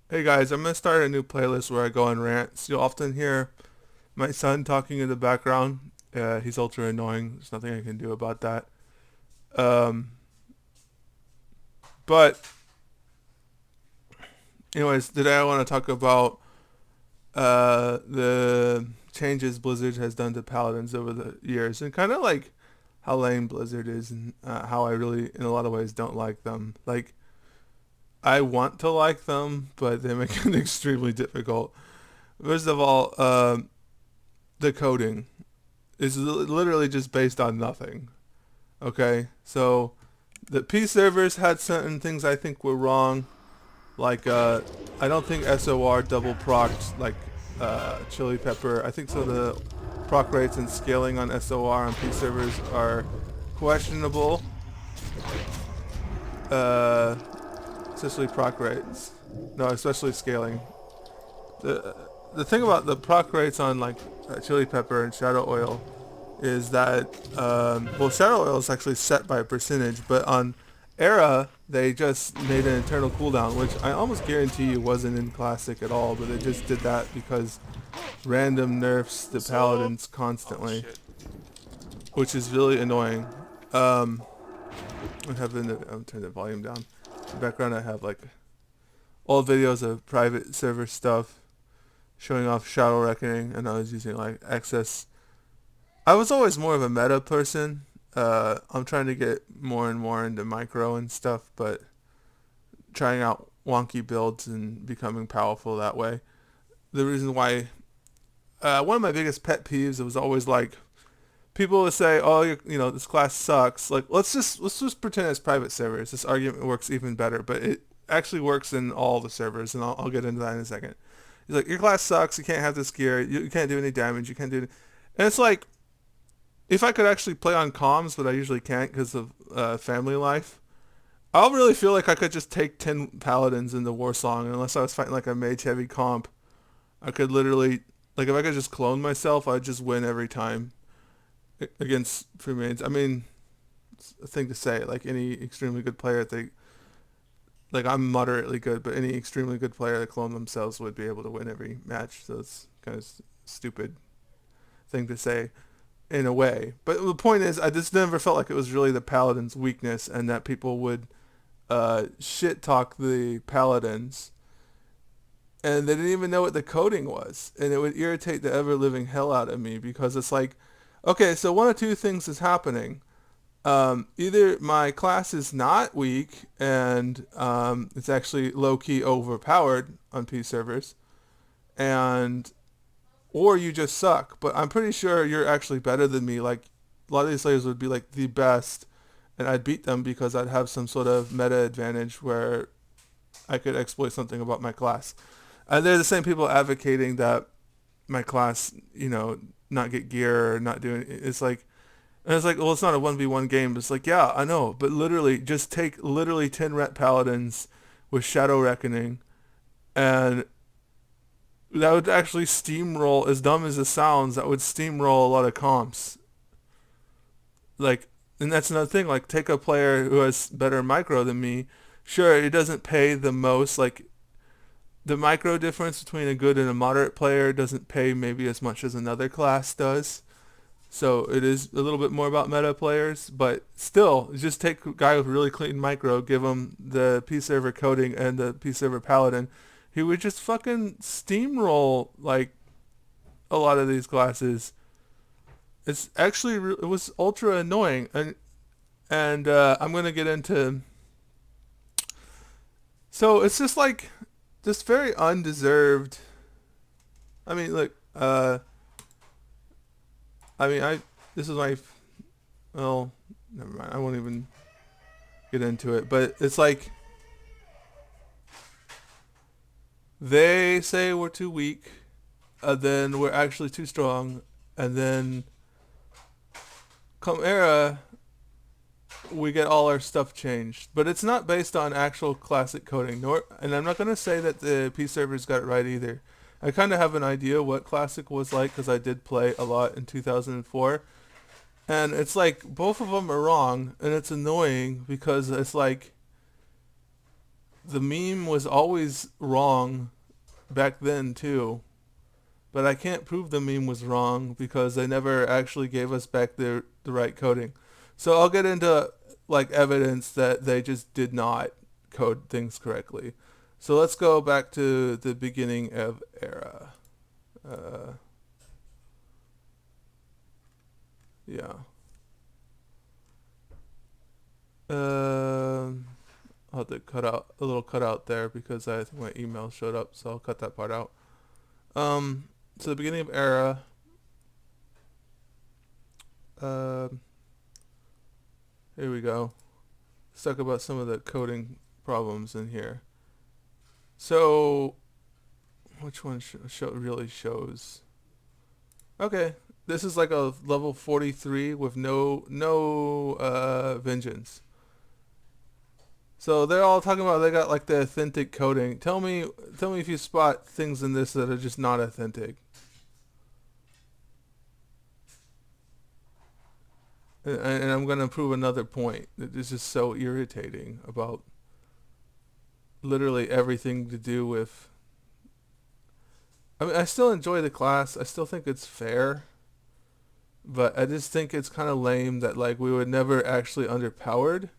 Hey guys, I'm gonna start a new playlist where I go on rants. You'll often hear my son talking in the background. He's ultra annoying. There's nothing I can do about that. Um, but anyways, today I want to talk about the changes Blizzard has done to Paladins over the years, and kind of like how lame Blizzard is, and how I really, in a lot of ways, don't like them. Like I want to like them, but they make it extremely difficult. First of all, the coding is literally just based on nothing. Okay, so the P servers had certain things I think were wrong, like I don't think SOR double procced like chili pepper. I think so. The proc rates and scaling on SOR on P servers are questionable, uh, especially proc rates. No, especially scaling. The the thing about the proc rates on like chili pepper and shadow oil is that well, shadow oil is actually set by a percentage, but on era they just made an internal cooldown, which I almost guarantee you wasn't in classic at all, but they just did that because random nerfs the So, paladins oh constantly, shit. which is really annoying. um I'm turn the volume down. In the background I have like old videos of private server stuff showing off shadow reckoning, and I was using like excess. I was always more of a meta person. I'm trying to get more and more into micro and stuff, but trying out wonky builds and becoming powerful that way. The reason why, one of my biggest pet peeves, it was always like people would say, "Oh, this class sucks." Like, let's just pretend it's private servers. This argument works even better, but it actually works in all the servers, and I'll get into that in a second. He's like, "Your class sucks. You can't have this gear. You can't do any damage. You can't do," and it's like, if I could actually play on comms, but I usually can't because of family life, I'll really feel like I could just take 10 paladins in the war song, unless I was fighting like a mage heavy comp. I could literally, like, if I could just clone myself, I'd just win every time against free maids. I mean, it's a thing to say. Like, any extremely good player, like, I'm moderately good, but any extremely good player that cloned themselves would be able to win every match. So it's kind of stupid thing to say in a way. But the point is, I just never felt like it was really the paladin's weakness, and that people would shit talk the paladins, and they didn't even know what the coding was, and it would irritate the ever living hell out of me because it's like, okay, so one of two things is happening. Either my class is not weak and it's actually low key overpowered on P servers, and or you just suck. But I'm pretty sure you're actually better than me. Like, a lot of these players would be like the best, and I'd beat them because I'd have some sort of meta advantage where I could exploit something about my class. And they're the same people advocating that my class, not get gear or not doing. It's like, and it's like, well, it's not a 1v1 game. It's like, yeah, I know, but literally, just take literally 10 ret paladins with Shadow Reckoning, and that would actually steamroll, as dumb as it sounds, that would steamroll a lot of comps. Like, and that's another thing. Like, take a player who has better micro than me. Sure, it doesn't pay the most. Like, the micro difference between a good and a moderate player doesn't pay maybe as much as another class does. So it is a little bit more about meta players, but still, just take a guy with really clean micro, give him the P server coding and the P server paladin, he would just fucking steamroll like a lot of these classes. It's actually it was ultra annoying, and I'm gonna get into. So it's just like this very undeserved. I mean, look. I mean, I. This is my. Well, never mind. I won't even get into it. But it's like they say we're too weak, and then we're actually too strong, and then come era, we get all our stuff changed. But it's not based on actual classic coding. Nor, and I'm not gonna say that the P servers got it right either. I kind of have an idea what classic was like because I did play a lot in 2004. And it's like both of them are wrong, and it's annoying because it's like the meme was always wrong back then too. But I can't prove the meme was wrong because they never actually gave us back the right coding. So I'll get into like evidence that they just did not code things correctly. So let's go back to the beginning of era. Uh, yeah. I'll have to cut out a little cutout there because I think my email showed up, so I'll cut that part out. So the beginning of era. Um, Here we go. Let's talk about some of the coding problems in here. So, which one really shows? Okay, this is like a level 43 with no vengeance. So they're all talking about they got like the authentic coding. Tell me if you spot things in this that are just not authentic. And I'm going to prove another point that is just so irritating about literally everything to do with. I mean, I still enjoy the class. I still think it's fair. But I just think it's kind of lame that like we were never actually underpowered.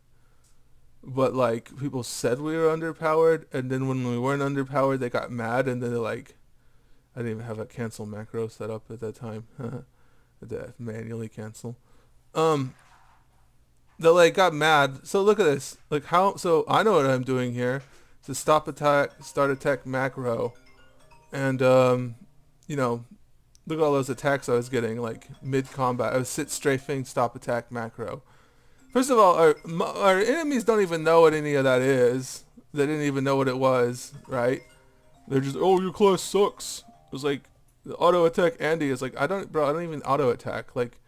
But like people said we were underpowered, and then when we weren't underpowered, they got mad, and then they're like, I didn't even have a cancel macro set up at that time. To manually cancel. They like got mad. So look at this. Like how? So I know what I'm doing here. It's a stop attack, start attack macro, and you know, look at all those attacks I was getting like mid combat. I was sit strafing, stop attack macro. First of all, our enemies don't even know what any of that is. They didn't even know what it was, right? They're just, oh, your class sucks. It was like the auto attack Andy is like, I don't even auto attack. Like,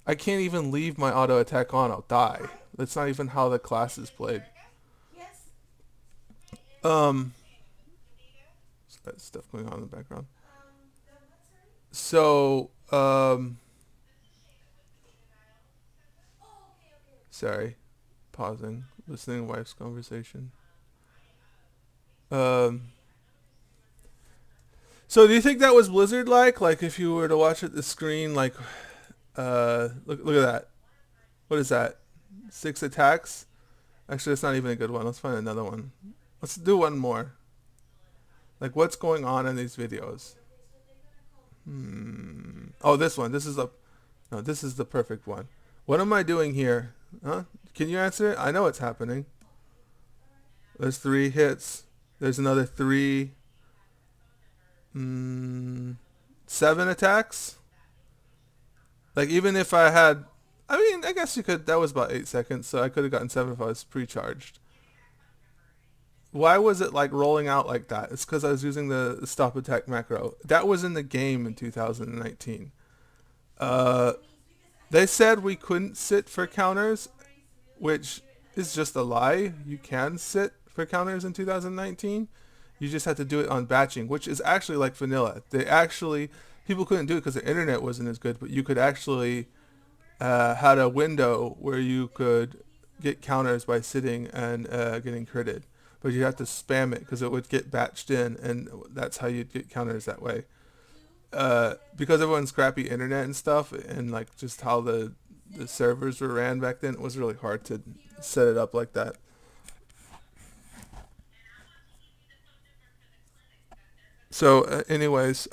I can't even leave my auto attack on. I'll die. That's not even how the class is played. Um, that stuff going on in the background. So, sorry, pausing, listening to wife's conversation. Um, so do you think that was Blizzard like? Like if you were to watch it the screen, like, look at that. What is that? 6 attacks? Actually, it's not even a good one. Let's find another one. Let's do one more. Like, what's going on in these videos? Oh, this one. No, this is the perfect one. What am I doing here? Huh? Can you answer it? I know what's happening. There's 3 hits. There's another 3. 7 attacks. Like, even if I had... I mean, I guess you could... That was about 8 seconds, so I could have gotten 7 if I was pre-charged. Why was it, like, rolling out like that? It's because I was using the stop attack macro. That was in the game in 2019. They said we couldn't sit for counters, which is just a lie. You can sit for counters in 2019. You just had to do it on batching, which is actually like vanilla. People couldn't do it because the internet wasn't as good, but you could actually had a window where you could get counters by sitting and getting critted. But you have to spam it because it would get batched in, and that's how you'd get counters that way. Because everyone's crappy internet and stuff, and like just how the servers were ran back then, it was really hard to set it up like that. So, anyways,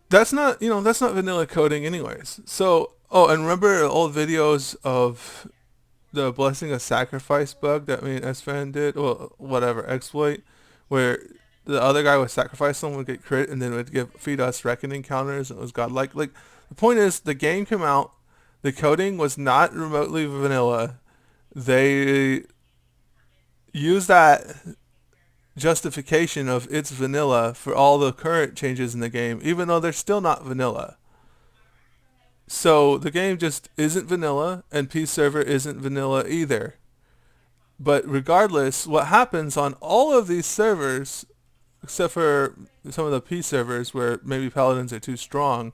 that's not vanilla coding, anyways. So, oh, and remember old videos of the blessing of sacrifice bug that me and S-Fan did, well, whatever exploit, where the other guy would sacrifice someone, would get crit, and then would feed us reckoning counters, and it was godlike. Like the point is, the game came out, the coding was not remotely vanilla. They used that justification of it's vanilla for all the current changes in the game, even though they're still not vanilla. So the game just isn't vanilla, and Peace Server isn't vanilla either. But regardless, what happens on all of these servers, except for some of the Peace servers where maybe paladins are too strong,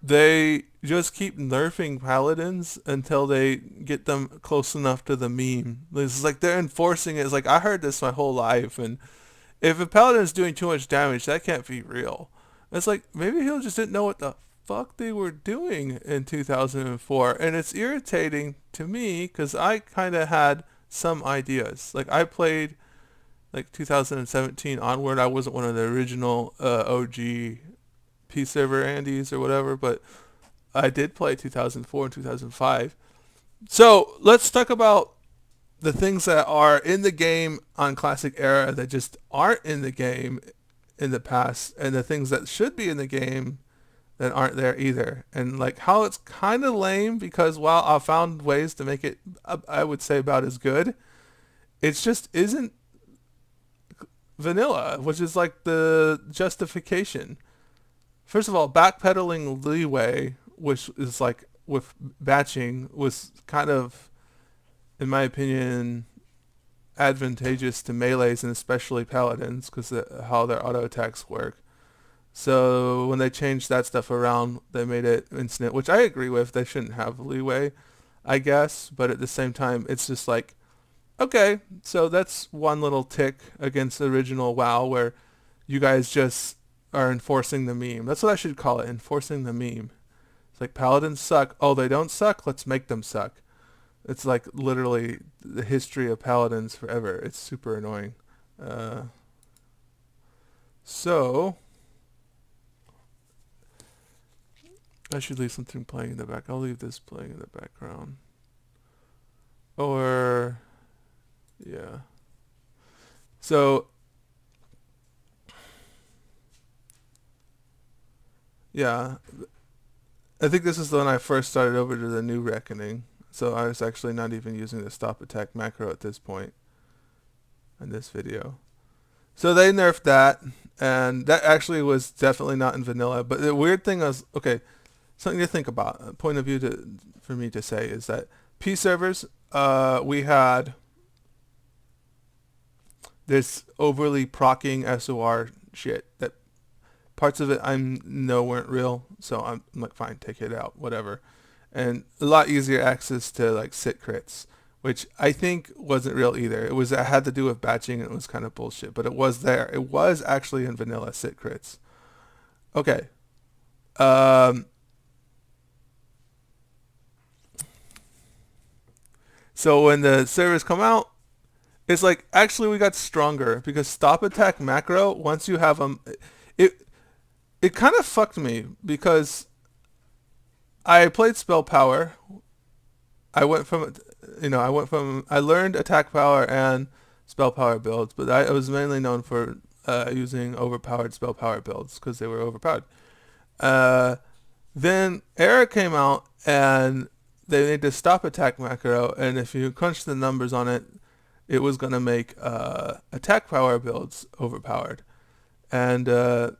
they just keep nerfing paladins until they get them close enough to the meme. It's like they're enforcing it. It's like I heard this my whole life, and if a paladin is doing too much damage, that can't be real. It's like maybe he just didn't know what the fuck they were doing in 2004, and it's irritating to me because I kind of had some ideas. Like I played like 2017 onward. I wasn't one of the original OG P server Andys or whatever, but I did play 2004 and 2005. So let's talk about the things that are in the game on Classic Era that just aren't in the game in the past, and the things that should be in the game that aren't there either. And like how it's kind of lame because while I found ways to make it, I would say about as good, it just isn't vanilla, which is like the justification. First of all, backpedaling leeway, which is like with batching, was kind of, in my opinion, advantageous to melees and especially paladins because how their auto attacks work. So when they changed that stuff around, they made it instant, which I agree with. They shouldn't have leeway, I guess, but at the same time, it's just like, okay, so that's one little tick against the original WoW where you guys just are enforcing the meme. That's what I should call it, enforcing the meme. It's like paladins suck. Oh, they don't suck? Let's make them suck. It's like literally the history of paladins forever. It's super annoying. So I should leave something playing in the back. I'll leave this playing in the background. Or yeah. So yeah, I think this is when I first started over to the new reckoning. So I was actually not even using the stop attack macro at this point in this video. So they nerfed that, and that actually was definitely not in vanilla. But the weird thing was, okay, something to think about, a point of view for me to say is that P servers, we had this overly procking SOR shit that parts of it I know weren't real, so I'm like, fine, take it out, whatever. And a lot easier access to like sit crits, which I think wasn't real either. It had to do with batching, and it was kind of bullshit, but it was there. It was actually in vanilla sit crits. Okay. So when the servers come out, it's like actually we got stronger because stop attack macro, once you have them, it kind of fucked me because I played spell power. I learned attack power and spell power builds, but I was mainly known for using overpowered spell power builds because they were overpowered. Then Era came out and they made the stop attack macro, and if you crunch the numbers on it, it was going to make attack power builds overpowered. And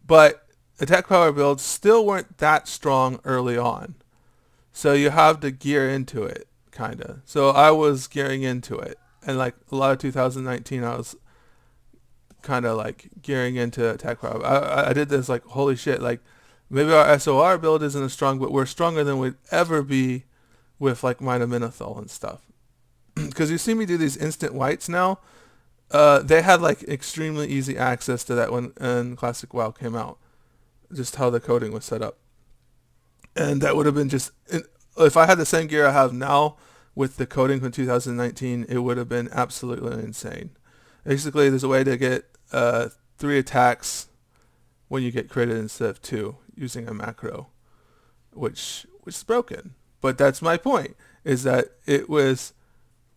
but attack power builds still weren't that strong early on. So you have to gear into it, kind of. So I was gearing into it. And like a lot of 2019, I was kind of like gearing into attack power. I did this like, holy shit, like maybe our SOR build isn't as strong, but we're stronger than we'd ever be with like Minominethal and stuff. Because you see me do these instant whites now. They had like extremely easy access to that when Classic WoW came out. Just how the coding was set up. And that would have been just, if I had the same gear I have now with the coding from 2019, it would have been absolutely insane. Basically, there's a way to get 3 attacks when you get critted instead of 2 using a macro, which is broken. But that's my point, is that it was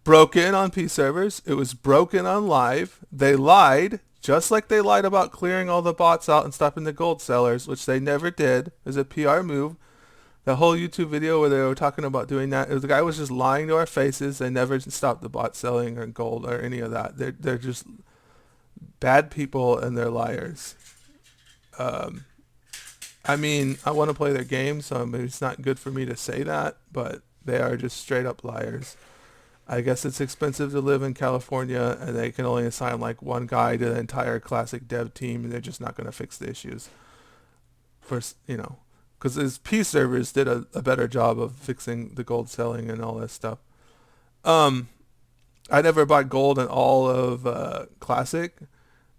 broken on P servers. It was broken on live. They lied, just like they lied about clearing all the bots out and stopping the gold sellers, which they never did. As a PR move. The whole YouTube video where they were talking about doing that, the guy was just lying to our faces. They never stopped the bot selling or gold or any of that. They're just bad people and they're liars. I mean, I want to play their game, so maybe it's not good for me to say that, but they are just straight up liars. I guess it's expensive to live in California, and they can only assign like one guy to the entire Classic dev team, and they're just not going to fix the issues. First, because his P servers did a better job of fixing the gold selling and all that stuff. Um, I never bought gold in all of Classic,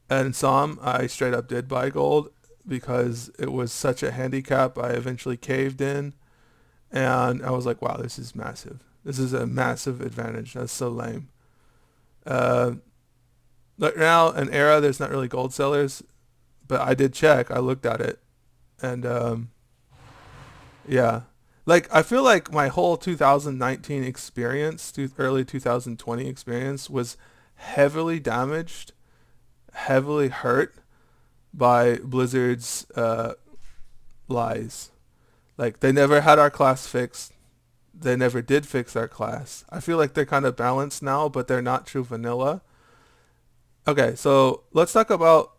and some I straight up did buy gold because it was such a handicap. I eventually caved in, and I was like, wow, this is massive. This is a massive advantage. That's so lame. Uh, like now, in Era, there's not really gold sellers, but I did check. I looked at it, and yeah. Like I feel like my whole 2019 experience, early 2020 experience was heavily damaged, heavily hurt by Blizzard's lies. Like they never had our class fixed. They never did fix our class. I feel like they're kind of balanced now, but they're not true vanilla. Okay, so let's talk about,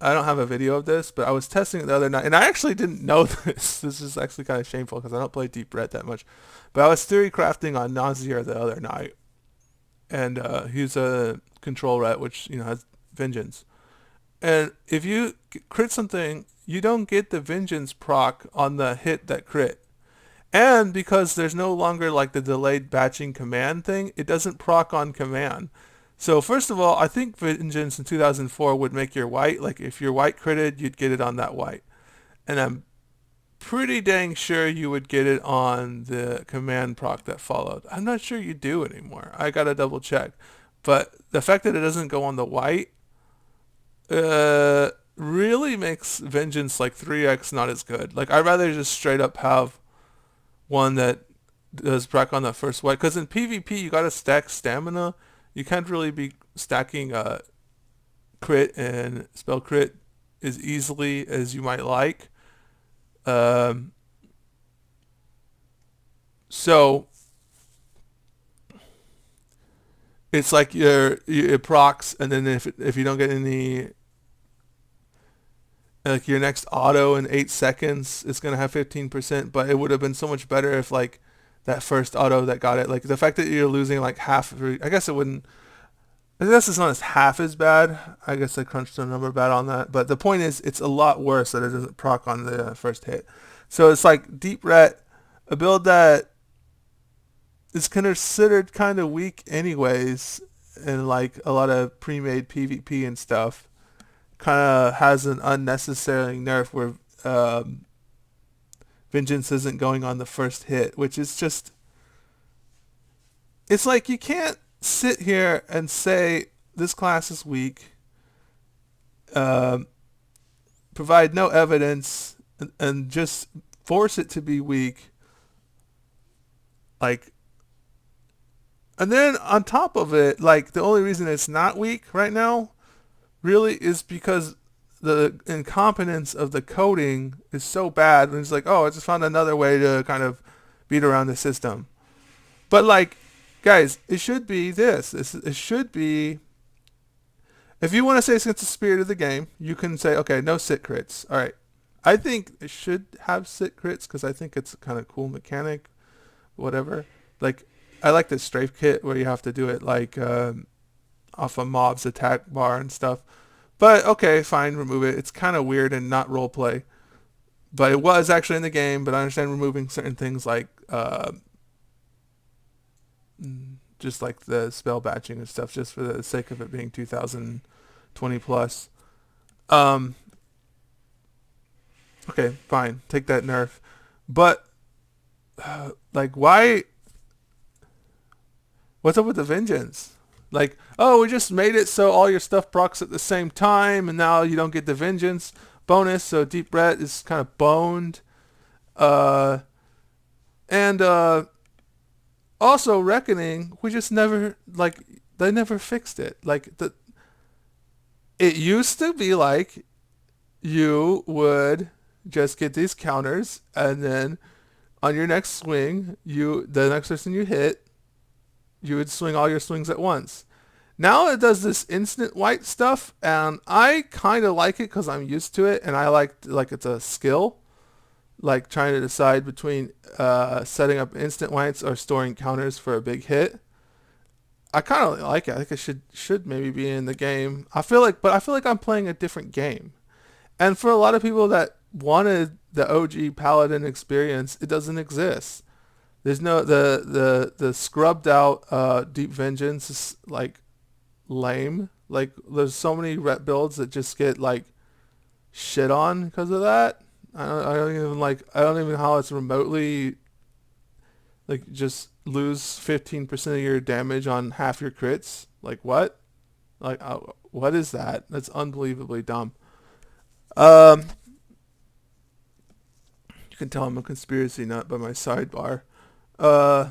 I don't have a video of this, but I was testing it the other night, and I actually didn't know this. This is actually kind of shameful because I don't play Deep Red that much. But I was theory crafting on Nazir the other night, and he's a control ret, which has vengeance. And if you crit something, you don't get the vengeance proc on the hit that crit. And because there's no longer like the delayed batching command thing, it doesn't proc on command. So first of all, I think Vengeance in 2004 would make your white. Like if your white critted, you'd get it on that white. And I'm pretty dang sure you would get it on the command proc that followed. I'm not sure you do anymore. I gotta double check. But the fact that it doesn't go on the white really makes Vengeance like 3x not as good. Like I'd rather just straight up have one that does proc on the first white. Because in PvP, you gotta stack stamina. You can't really be stacking crit and spell crit as easily as you might like. So it's like it procs, and then if you don't get any, like your next auto in 8 seconds, it's gonna have 15%. But it would have been so much better if like that first auto that got it, like the fact that you're losing like half. I guess it wouldn't. I guess it's not as half as bad. I guess I crunched a number bad on that. But the point is, it's a lot worse that it doesn't proc on the first hit. So it's like Deep Ret, a build that is considered kind of weak anyways, in like a lot of pre-made PvP and stuff. Kind of has an unnecessary nerf where Vengeance isn't going on the first hit, which is just, it's like you can't sit here and say this class is weak, provide no evidence, and just force it to be weak. Like, and then on top of it, like the only reason it's not weak right now really is because the incompetence of the coding is so bad. And it's like, oh, I just found another way to kind of beat around the system. But like, guys, it should be this. It should be, if you want to say it's against the spirit of the game, you can say, okay, no sit crits. All right. I think it should have sit crits because I think it's a kind of cool mechanic, whatever. Like, I like the strafe kit where you have to do it like off a mob's attack bar and stuff. But okay, fine, remove it. It's kind of weird and not roleplay. But it was actually in the game, but I understand removing certain things like just like the spell batching and stuff, just for the sake of it being 2020 plus. Okay, fine, take that nerf. But like, why? What's up with the Vengeance? Like, oh, we just made it so all your stuff procs at the same time, and now you don't get the Vengeance bonus, so Deep Ret is kind of boned. And also Reckoning, we just never, like, they never fixed it. Like, it used to be like you would just get these counters, and then on your next swing, the next person you hit, you would swing all your swings at once. Now it does this instant white stuff, and I kind of like it because I'm used to it, and I like it's a skill, like trying to decide between setting up instant whites or storing counters for a big hit. I kind of like it. I think it should maybe be in the game. I feel like I'm playing a different game, and for a lot of people that wanted the OG Paladin experience, it doesn't exist. There's no the scrubbed out Deep Vengeance is like lame. Like there's so many rep builds that just get like shit on because of that. I don't even know how it's remotely like just lose 15% of your damage on half your crits. Like what? Like what is that? That's unbelievably dumb. Um, you can tell I'm a conspiracy nut by my sidebar. Uh,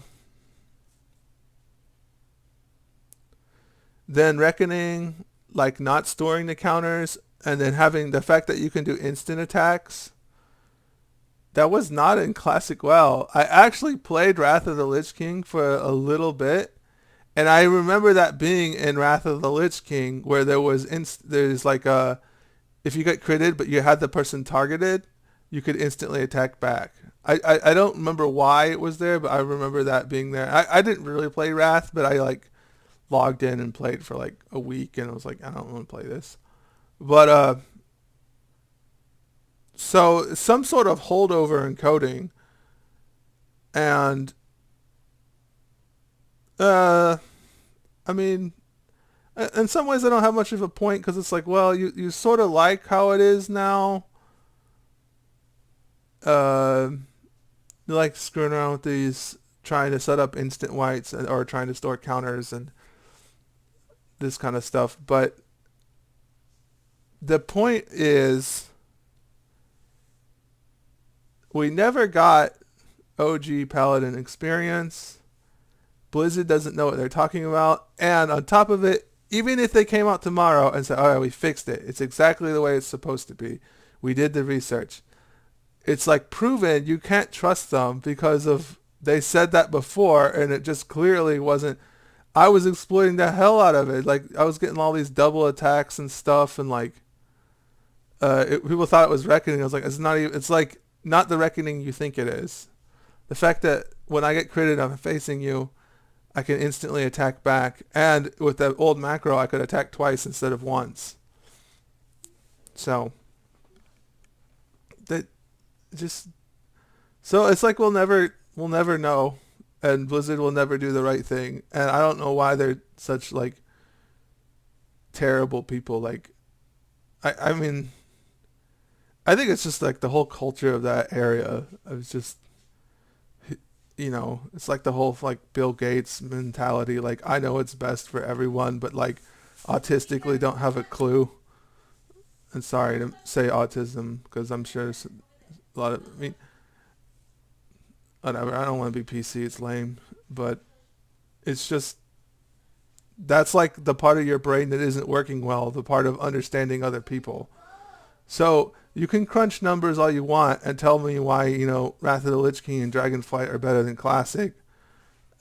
then Reckoning, like not storing the counters, and then having the fact that you can do instant attacks. That was not in Classic WoW. I actually played Wrath of the Lich King for a little bit, and I remember that being in Wrath of the Lich King where there's like a if you get critted but you had the person targeted, you could instantly attack back. I don't remember why it was there, but I remember that being there. I didn't really play Wrath, but I like logged in and played for like a week, and I was like, I don't want to play this. But so some sort of holdover in coding, and uh, I mean, in some ways I don't have much of a point because it's like, well, you sort of like how it is now. You like screwing around with these, trying to set up instant whites or trying to store counters and this kind of stuff. But the point is, we never got OG Paladin experience. Blizzard doesn't know what they're talking about. And on top of it, even if they came out tomorrow and said, oh yeah, we fixed it. It's exactly the way it's supposed to be. We did the research. It's like proven you can't trust them because of they said that before and it just clearly wasn't. I was exploiting the hell out of it. Like I was getting all these double attacks and stuff, and like people thought it was Reckoning. I was like, it's not even. It's like not the Reckoning you think it is. The fact that when I get critted, I'm facing you, I can instantly attack back, and with the old macro, I could attack twice instead of once. So that just so it's like we'll never know, and Blizzard will never do the right thing, and I don't know why they're such like terrible people. Like I mean, I think it's just like the whole culture of that area. It's just it's like the whole like Bill Gates mentality. Like I know it's best for everyone, but like autistically don't have a clue. And sorry to say autism because I'm sure there's a lot of. I mean, whatever. I don't want to be PC. It's lame, but it's just that's like the part of your brain that isn't working well. The part of understanding other people. So you can crunch numbers all you want and tell me why, Wrath of the Lich King and Dragonflight are better than Classic.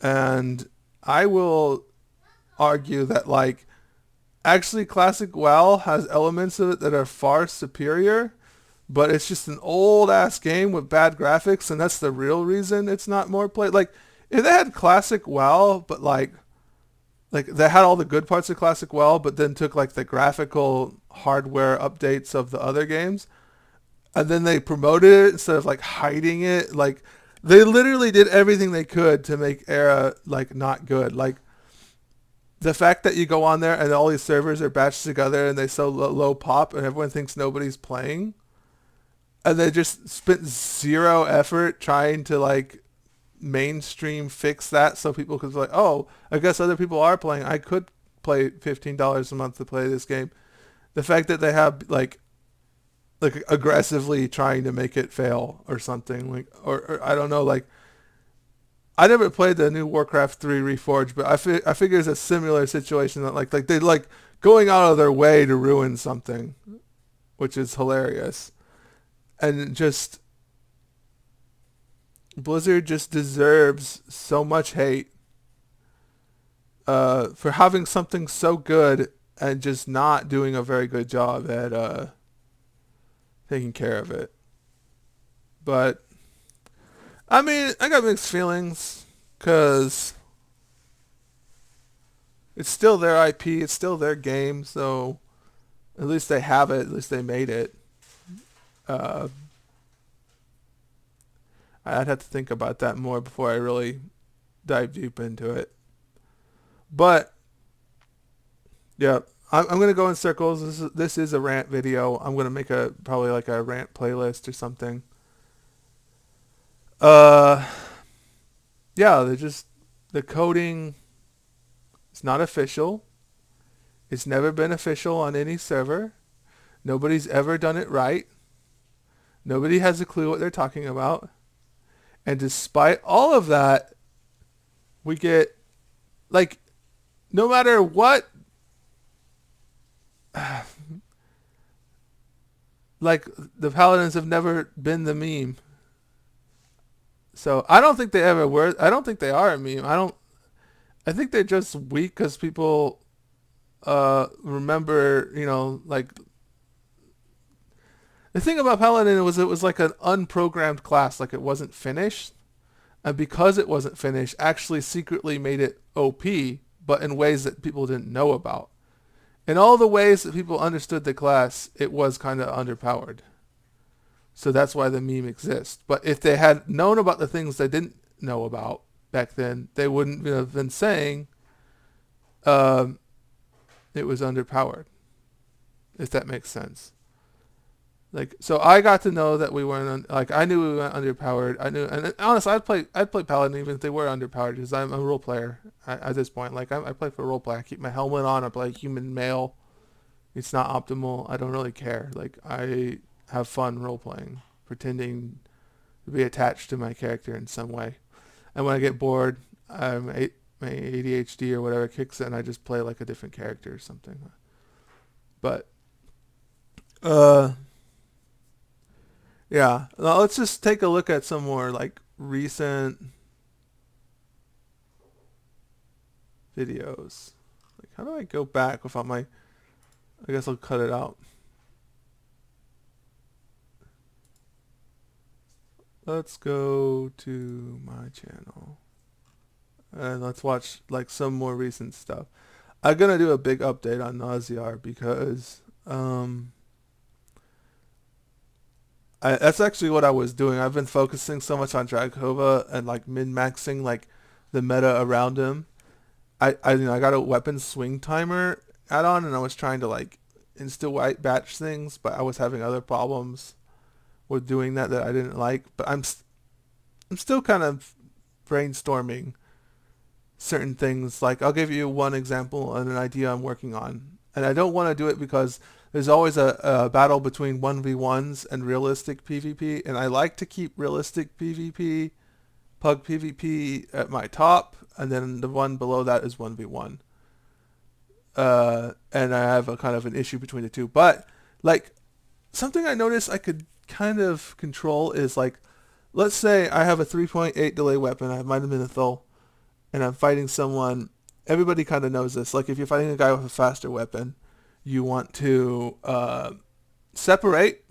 And I will argue that, like, actually Classic WoW has elements of it that are far superior, but it's just an old-ass game with bad graphics, and that's the real reason it's not more played. Like, if they had Classic WoW, but, like they had all the good parts of Classic WoW, but then took, like, the graphical hardware updates of the other games, and then they promoted it instead of like hiding it. Like they literally did everything they could to make Era like not good. Like the fact that you go on there and all these servers are batched together and they so low pop and everyone thinks nobody's playing, and they just spent zero effort trying to like mainstream fix that so people could be like, oh, I guess other people are playing. I could play $15 a month to play this game. The fact that they have like aggressively trying to make it fail or something like, or I don't know, like I never played the new Warcraft 3 Reforged, but I figure it's a similar situation that like they like going out of their way to ruin something, which is hilarious. And just Blizzard just deserves so much hate for having something so good and just not doing a very good job at taking care of it. But I mean, I got mixed feelings because it's still their IP, it's still their game, so at least they have it, at least they made it. I'd have to think about that more before I really dive deep into it. But yeah, I'm gonna go in circles. This is a rant video. I'm gonna make a probably like a rant playlist or something. Uh, yeah, the coding is not official. It's never been official on any server. Nobody's ever done it right. Nobody has a clue what they're talking about. And despite all of that, we get like no matter what like the paladins have never been the meme. So I don't think they ever were. I don't think they are a meme. I think they're just weak because people remember, like the thing about paladin was it was like an unprogrammed class, like it wasn't finished, and because it wasn't finished, actually secretly made it OP, but in ways that people didn't know about. In all the ways that people understood the class, it was kind of underpowered. So that's why the meme exists. But if they had known about the things they didn't know about back then, they wouldn't have been saying um, it was underpowered, if that makes sense. Like, so I got to know that we weren't like I knew we weren't underpowered. I knew, and honestly, I'd play paladin even if they were underpowered because I'm a role player at this point. Like I play for role play. I keep my helmet on. I play human male. It's not optimal. I don't really care. Like I have fun role playing, pretending to be attached to my character in some way. And when I get bored, my ADHD or whatever kicks in, and I just play like a different character or something. But uh yeah, now let's just take a look at some more like recent videos. Like how do I go back without my I guess I'll cut it out. Let's go to my channel and let's watch like some more recent stuff. I'm gonna do a big update on Nausear because that's actually what I was doing. I've been focusing so much on Drakova and like min-maxing like the meta around him. I got a weapon swing timer add-on and I was trying to like insta white batch things, but I was having other problems with doing that I didn't like. But I'm still kind of brainstorming certain things. Like I'll give you one example and an idea I'm working on, and I don't want to do it because there's always a battle between 1v1s and realistic PvP, and I like to keep realistic PvP, pug PvP at my top, and then the one below that is 1v1. And I have a kind of an issue between the two. But like something I noticed I could kind of control is like, let's say I have a 3.8 delay weapon, I have Minotaur, and I'm fighting someone. Everybody kind of knows this. Like if you're fighting a guy with a faster weapon, you want to separate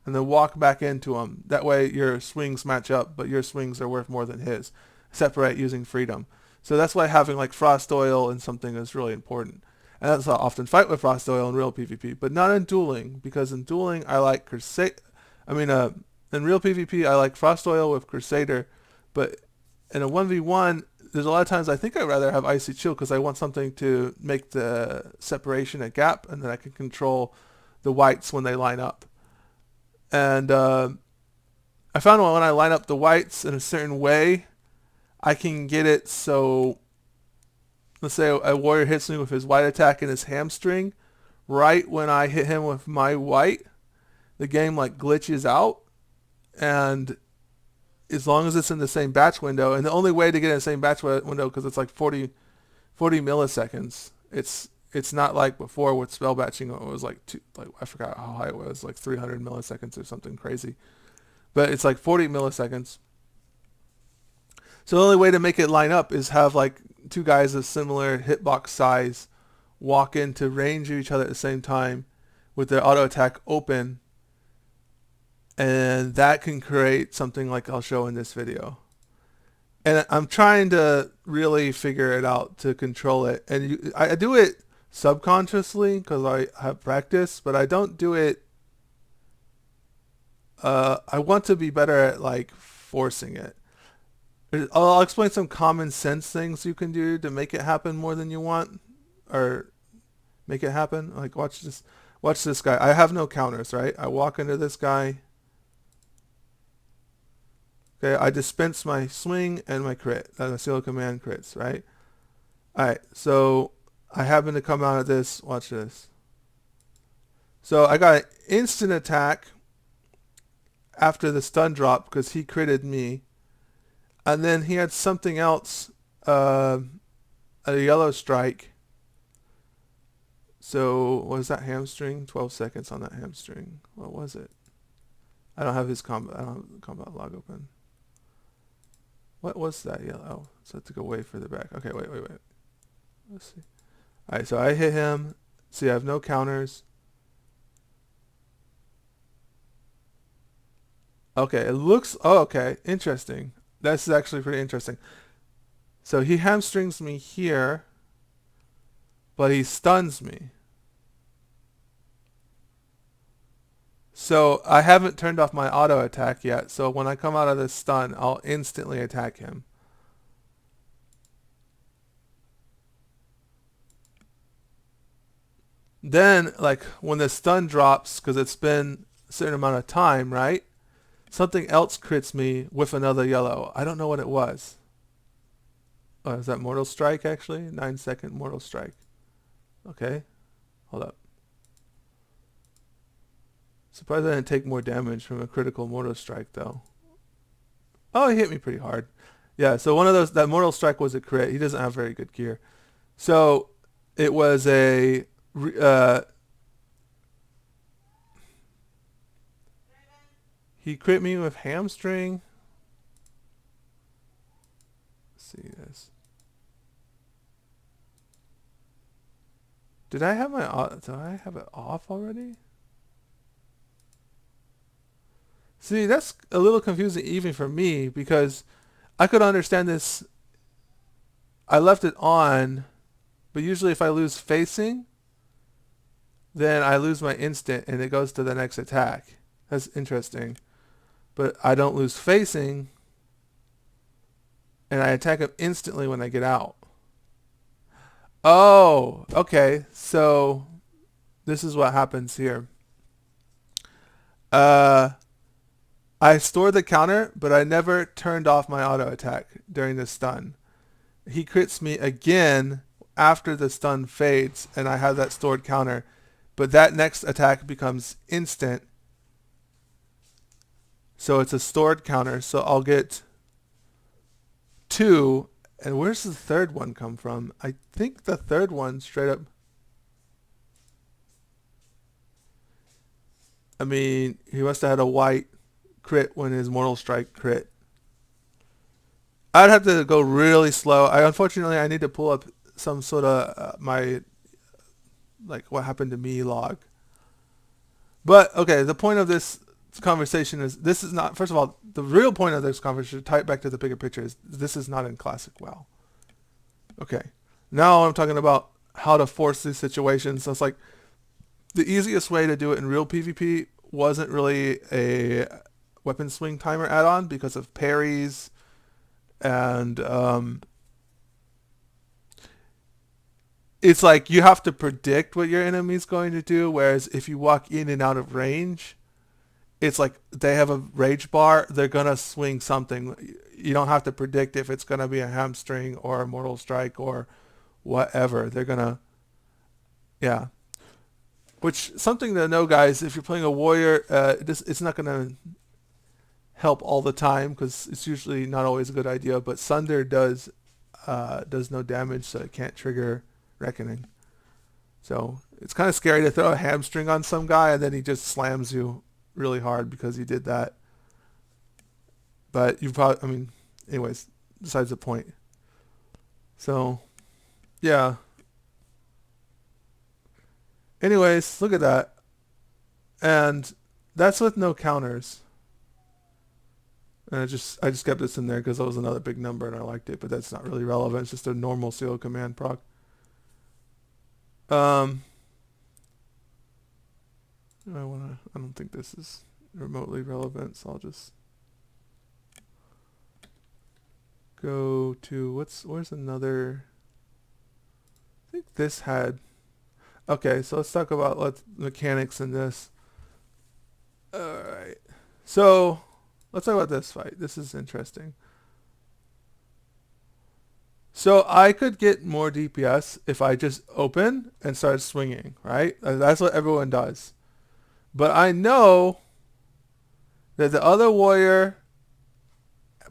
and then walk back into him. That way your swings match up, but your swings are worth more than his. Separate using freedom. So that's why having like frost oil in something is really important. And that's why I often fight with frost oil in real PvP, but not in dueling, because in dueling I like in real PvP I like frost oil with Crusader, but in a 1v1 there's a lot of times I think I'd rather have Icy Chill because I want something to make the separation a gap, and then I can control the whites when they line up. And I found when I line up the whites in a certain way, I can get it so, let's say a warrior hits me with his white attack in his hamstring, right when I hit him with my white, the game like glitches out, and as long as it's in the same batch window, and the only way to get in the same batch window, because it's like 40 milliseconds, it's not like before with spell batching, it was like I forgot how high it was, like 300 milliseconds or something crazy, but it's like 40 milliseconds. So the only way to make it line up is have like two guys of similar hitbox size walk into range of each other at the same time with their auto attack open, and that can create something like I'll show in this video. And I'm trying to really figure it out to control it. And I do it subconsciously because I have practice, but I don't do it. I want to be better at like forcing it. I'll explain some common sense things you can do to make it happen more than you want, or make it happen. Like watch this. Watch this guy. I have no counters, right? I walk into this guy. Okay, I dispense my swing and my crit. That's a seal command crits, right? Alright, so I happen to come out of this. Watch this. So I got an instant attack after the stun drop because he critted me. And then he had something else, a yellow strike. So what was that hamstring? 12 seconds on that hamstring. What was it? I don't have his combat. I don't have the combat log open. What was that yellow? So I have to go way further back. Okay, wait. Let's see. Alright, so I hit him. See, I have no counters. Okay, it looks... Oh, okay. Interesting. This is actually pretty interesting. So he hamstrings me here, but he stuns me. So I haven't turned off my auto attack yet. So when I come out of this stun, I'll instantly attack him. Then, like, when the stun drops, because it's been a certain amount of time, right? Something else crits me with another yellow. I don't know what it was. Oh, is that Mortal Strike, actually? 9-second Mortal Strike. Okay. Hold up. Surprised I didn't take more damage from a critical Mortal Strike, though. Oh, he hit me pretty hard. Yeah, so one of those... That Mortal Strike was a crit. He doesn't have very good gear. So, it was a... he crit me with hamstring. Let's see this. Did I have my... Do I have it off already? See, that's a little confusing even for me because I could understand this. I left it on, but usually if I lose facing, then I lose my instant and it goes to the next attack. That's interesting. But I don't lose facing and I attack him instantly when I get out. Oh, okay. So this is what happens here. I stored the counter, but I never turned off my auto attack during the stun. He crits me again after the stun fades, and I have that stored counter. But that next attack becomes instant. So it's a stored counter, so I'll get 2. And where's the third one come from? I think the third one straight up... I mean, he must have had a white crit when his Mortal Strike crit. I'd have to go really slow. Unfortunately, I need to pull up some sort of my, like, what happened to me log. But, okay, the point of this conversation is, this is not, first of all, the real point of this conversation, to tie it back to the bigger picture, is this is not in Classic WoW. Okay. Now I'm talking about how to force these situations. So it's like, the easiest way to do it in real PvP wasn't really a weapon swing timer add-on because of parries and it's like you have to predict what your enemy's going to do, whereas if you walk in and out of range, it's like they have a rage bar, they're gonna swing something. You don't have to predict if it's gonna be a hamstring or a Mortal Strike or whatever. They're gonna... Yeah. Which, something to know, guys, if you're playing a warrior, it's not gonna help all the time because it's usually not always a good idea, but Sunder does no damage, so it can't trigger Reckoning. So it's kind of scary to throw a hamstring on some guy and then he just slams you really hard because he did that. But you probably... I mean, anyways, besides the point. So, yeah. Anyways, look at that. And that's with no counters. And I just kept this in there because that was another big number and I liked it, but that's not really relevant. It's just a normal seal command proc. I don't think this is remotely relevant, so I'll just... go to, where's another, I think this had, okay, so let's talk about mechanics in this. Alright. So, let's talk about this fight. This is interesting. So I could get more DPS if I just open and start swinging, right? That's what everyone does. But I know that the other warrior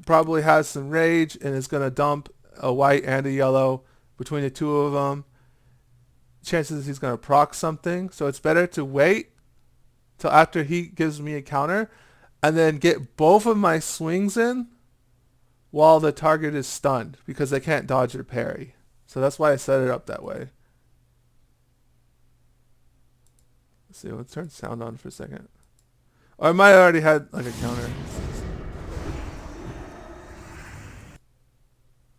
probably has some rage and is going to dump a white and a yellow between the two of them. Chances he's going to proc something. So it's better to wait till after he gives me a counter and then get both of my swings in while the target is stunned because they can't dodge or parry. So that's why I set it up that way. Let's see, let's turn sound on for a second. Or I might have already had like a counter.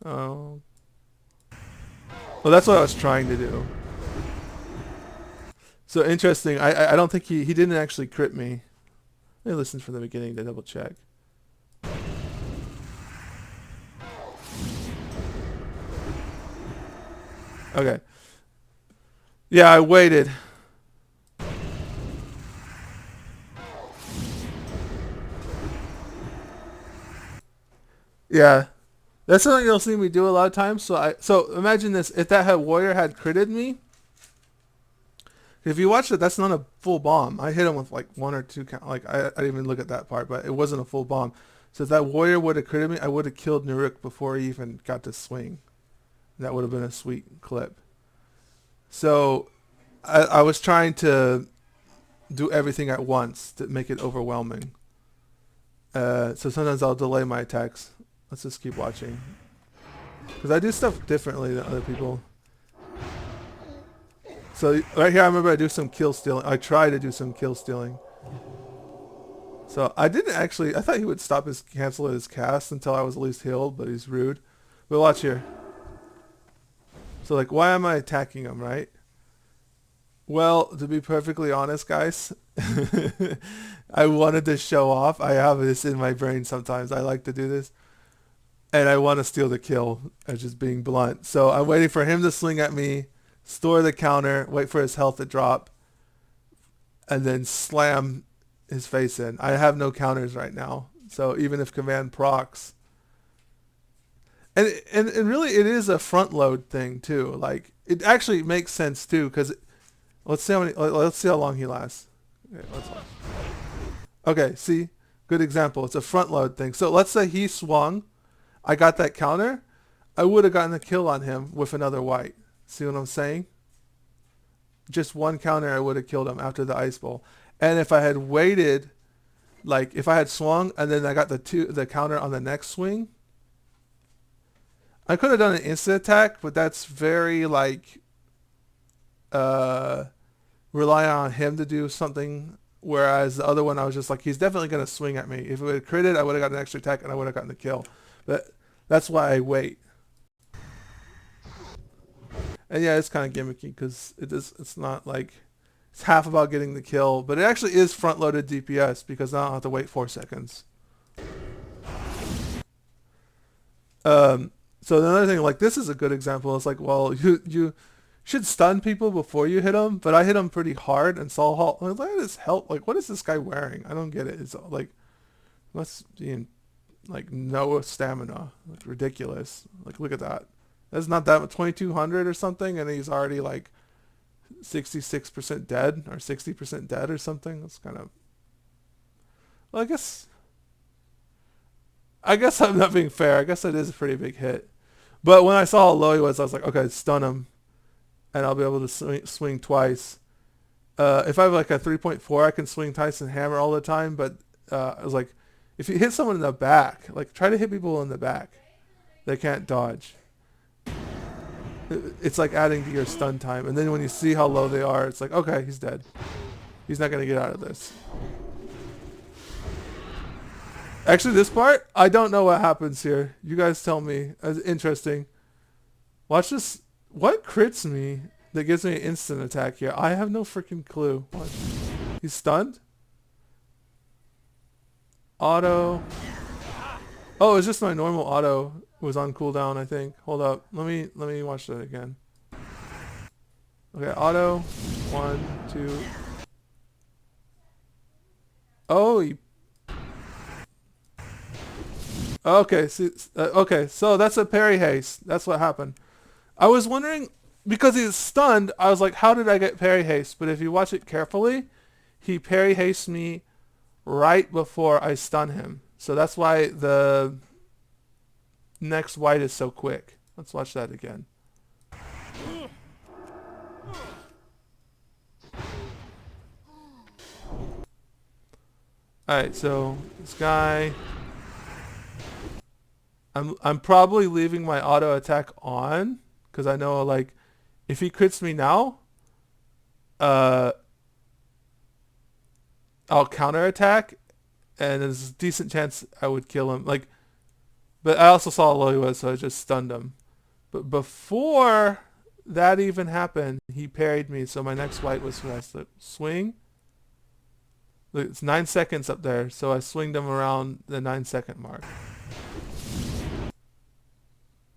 Oh. Well, that's what I was trying to do. So interesting. I don't think he didn't actually crit me. Let me listen from the beginning to double check. Okay. Yeah, I waited. Yeah. That's something you'll see me do a lot of times. So imagine this. If that warrior had critted me, if you watch it, that's not a full bomb. I hit him with like one or two count. Like I didn't even look at that part, but it wasn't a full bomb. So if that warrior would have critted me, I would have killed Naruk before he even got to swing. That would have been a sweet clip. So I was trying to do everything at once to make it overwhelming. So sometimes I'll delay my attacks. Let's just keep watching. Because I do stuff differently than other people. So right here I remember I do some kill stealing. I try to do some kill stealing. So I didn't actually, I thought he would cancel his cast until I was at least healed, but he's rude. But watch here. So like, why am I attacking him, right? Well, to be perfectly honest, guys, I wanted to show off. I have this in my brain sometimes. I like to do this. And I want to steal the kill, as just being blunt. So I'm waiting for him to swing at me, store the counter, wait for his health to drop, and then slam his face in. I have no counters right now. So even if command procs, and really it is a front load thing too. Like it actually makes sense too, because let's see how long he lasts. Okay, let's watch. Okay, see, good example. It's a front load thing. So let's say he swung, I got that counter, I would have gotten a kill on him with another white. See what I'm saying? Just one counter, I would have killed him after the ice bowl. And if I had waited, like if I had swung and then I got the counter on the next swing, I could have done an instant attack, but that's very like rely on him to do something. Whereas the other one, I was just like, he's definitely going to swing at me. If it had critted, I would have gotten an extra attack and I would have gotten the kill. But that's why I wait. And yeah, it's kind of gimmicky because it's not like it's half about getting the kill, but it actually is front-loaded DPS because I don't have to wait 4 seconds. So another thing, like this is a good example. It's like, well, you should stun people before you hit them, but I hit them pretty hard and saw how like, look at his health. Like, what is this guy wearing? I don't get it. It's like must be in like no stamina. Like ridiculous. Like look at that. That's not that much, 2200 or something, and he's already like 66% dead or 60% dead or something. That's kind of. Well, I guess I'm not being fair. I guess it is a pretty big hit. But when I saw how low he was, I was like, okay, stun him, and I'll be able to swing twice. If I have like a 3.4, I can swing Tyson Hammer all the time. But I was like, if you hit someone in the back, like try to hit people in the back. They can't dodge. It's like adding to your stun time. And then when you see how low they are, it's like, okay, he's dead. He's not going to get out of this. Actually, this part, I don't know what happens here. You guys tell me. It's interesting. Watch this. What crits me that gives me an instant attack here? I have no freaking clue. Watch. He's stunned? Auto. Oh, it's just my normal auto was on cooldown, I think. Hold up. Let me watch that again. Okay, auto. 1, 2. Oh, he... Okay, see, okay, so that's a parry haste. That's what happened. I was wondering, because he's stunned, I was like, how did I get parry haste? But if you watch it carefully, he parry hastes me right before I stun him. So that's why the next white is so quick. Let's watch that again. Alright, so this guy... I'm probably leaving my auto attack on, because I know, like, if he crits me now, I'll counterattack, and there's a decent chance I would kill him. Like, but I also saw how low he was, so I just stunned him. But before that even happened, he parried me, so my next white was swing. Look, it's 9 seconds up there, so I swinged him around the 9-second mark.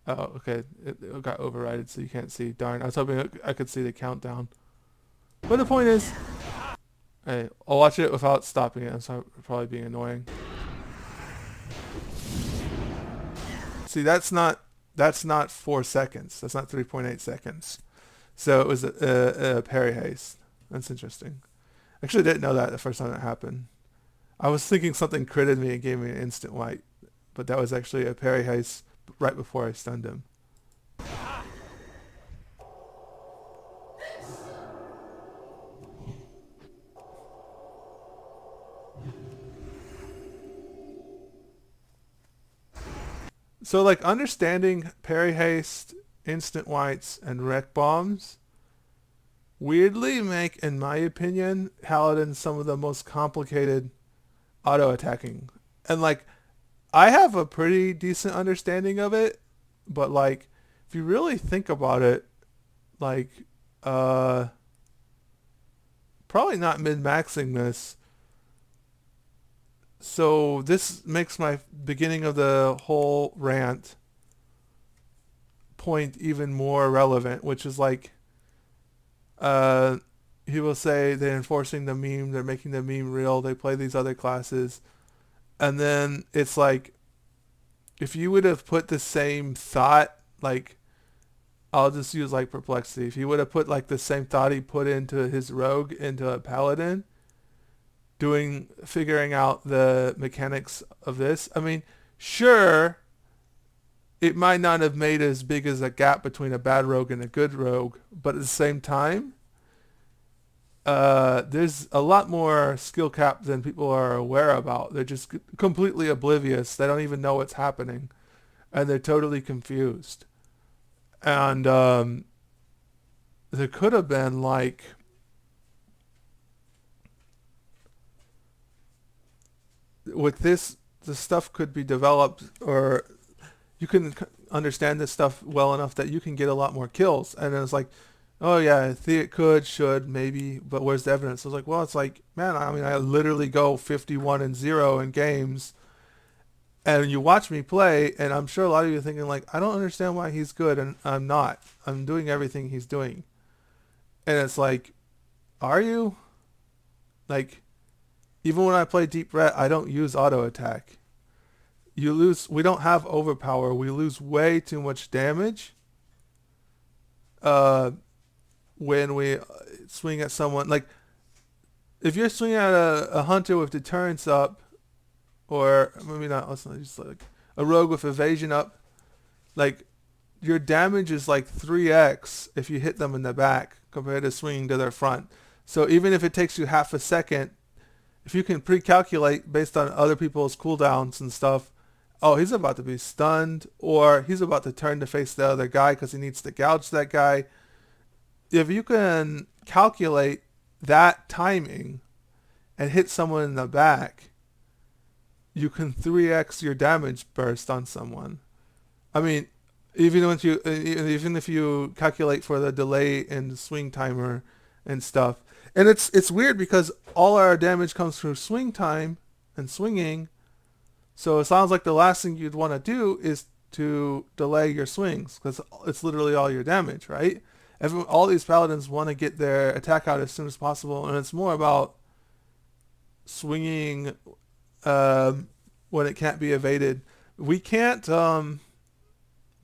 Oh, okay. It got overridden, so you can't see. Darn, I was hoping I could see the countdown. But the point is, hey, I'll watch it without stopping it. So I'm probably being annoying. See, that's not 4 seconds. That's not 3.8 seconds. So it was a parry haste. That's interesting. Actually, I didn't know that the first time it happened. I was thinking something critted me and gave me an instant white, but that was actually a parry haste right before I stunned him. So, like, understanding parry haste, instant whites, and wreck bombs weirdly make, in my opinion, Paladin some of the most complicated auto attacking. And, like, I have a pretty decent understanding of it, but, like, if you really think about it, like, probably not min-maxing this. So this makes my beginning of the whole rant point even more relevant, which is like, he will say they're enforcing the meme, they're making the meme real, they play these other classes. And then it's like, if you would have put the same thought, like, I'll just use like Perplexity. If he would have put like the same thought he put into his rogue into a paladin, figuring out the mechanics of this, I mean, sure, it might not have made as big as a gap between a bad rogue and a good rogue, but at the same time, there's a lot more skill cap than people are aware about. They're just completely oblivious. They don't even know what's happening, and they're totally confused. And there could have been like, with this, the stuff could be developed, or you can understand this stuff well enough that you can get a lot more kills. And it's like, oh yeah, it could, should, maybe, but where's the evidence? I was like, well, it's like, man, I mean, I literally go 51-0 in games, and you watch me play, and I'm sure a lot of you are thinking like, I don't understand why he's good, and I'm not. I'm doing everything he's doing. And it's like, are you? Like, even when I play Deep Ret, I don't use auto attack. We don't have overpower. We lose way too much damage when we swing at someone. Like, if you're swinging at a hunter with deterrence up, or maybe not, let's not just like a rogue with evasion up, like, your damage is like 3x if you hit them in the back compared to swinging to their front. So even if it takes you half a second, if you can pre-calculate based on other people's cooldowns and stuff, oh, he's about to be stunned, or he's about to turn to face the other guy because he needs to gouge that guy. If you can calculate that timing and hit someone in the back, you can 3x your damage burst on someone. I mean, even if you calculate for the delay and swing timer and stuff. And it's weird because all our damage comes through swing time and swinging. So it sounds like the last thing you'd want to do is to delay your swings because it's literally all your damage, right? All these paladins want to get their attack out as soon as possible, and it's more about swinging when it can't be evaded. We can't.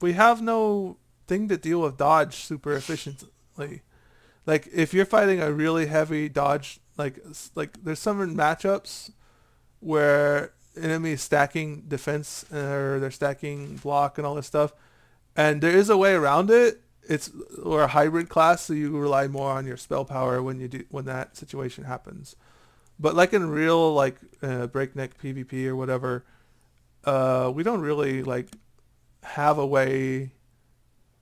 We have no thing to deal with dodge super efficiently. Like if you're fighting a really heavy dodge, like there's some matchups where enemies stacking defense or they're stacking block and all this stuff, and there is a way around it. It's or a hybrid class, so you rely more on your spell power when that situation happens. But like in real breakneck PvP or whatever, we don't really like have a way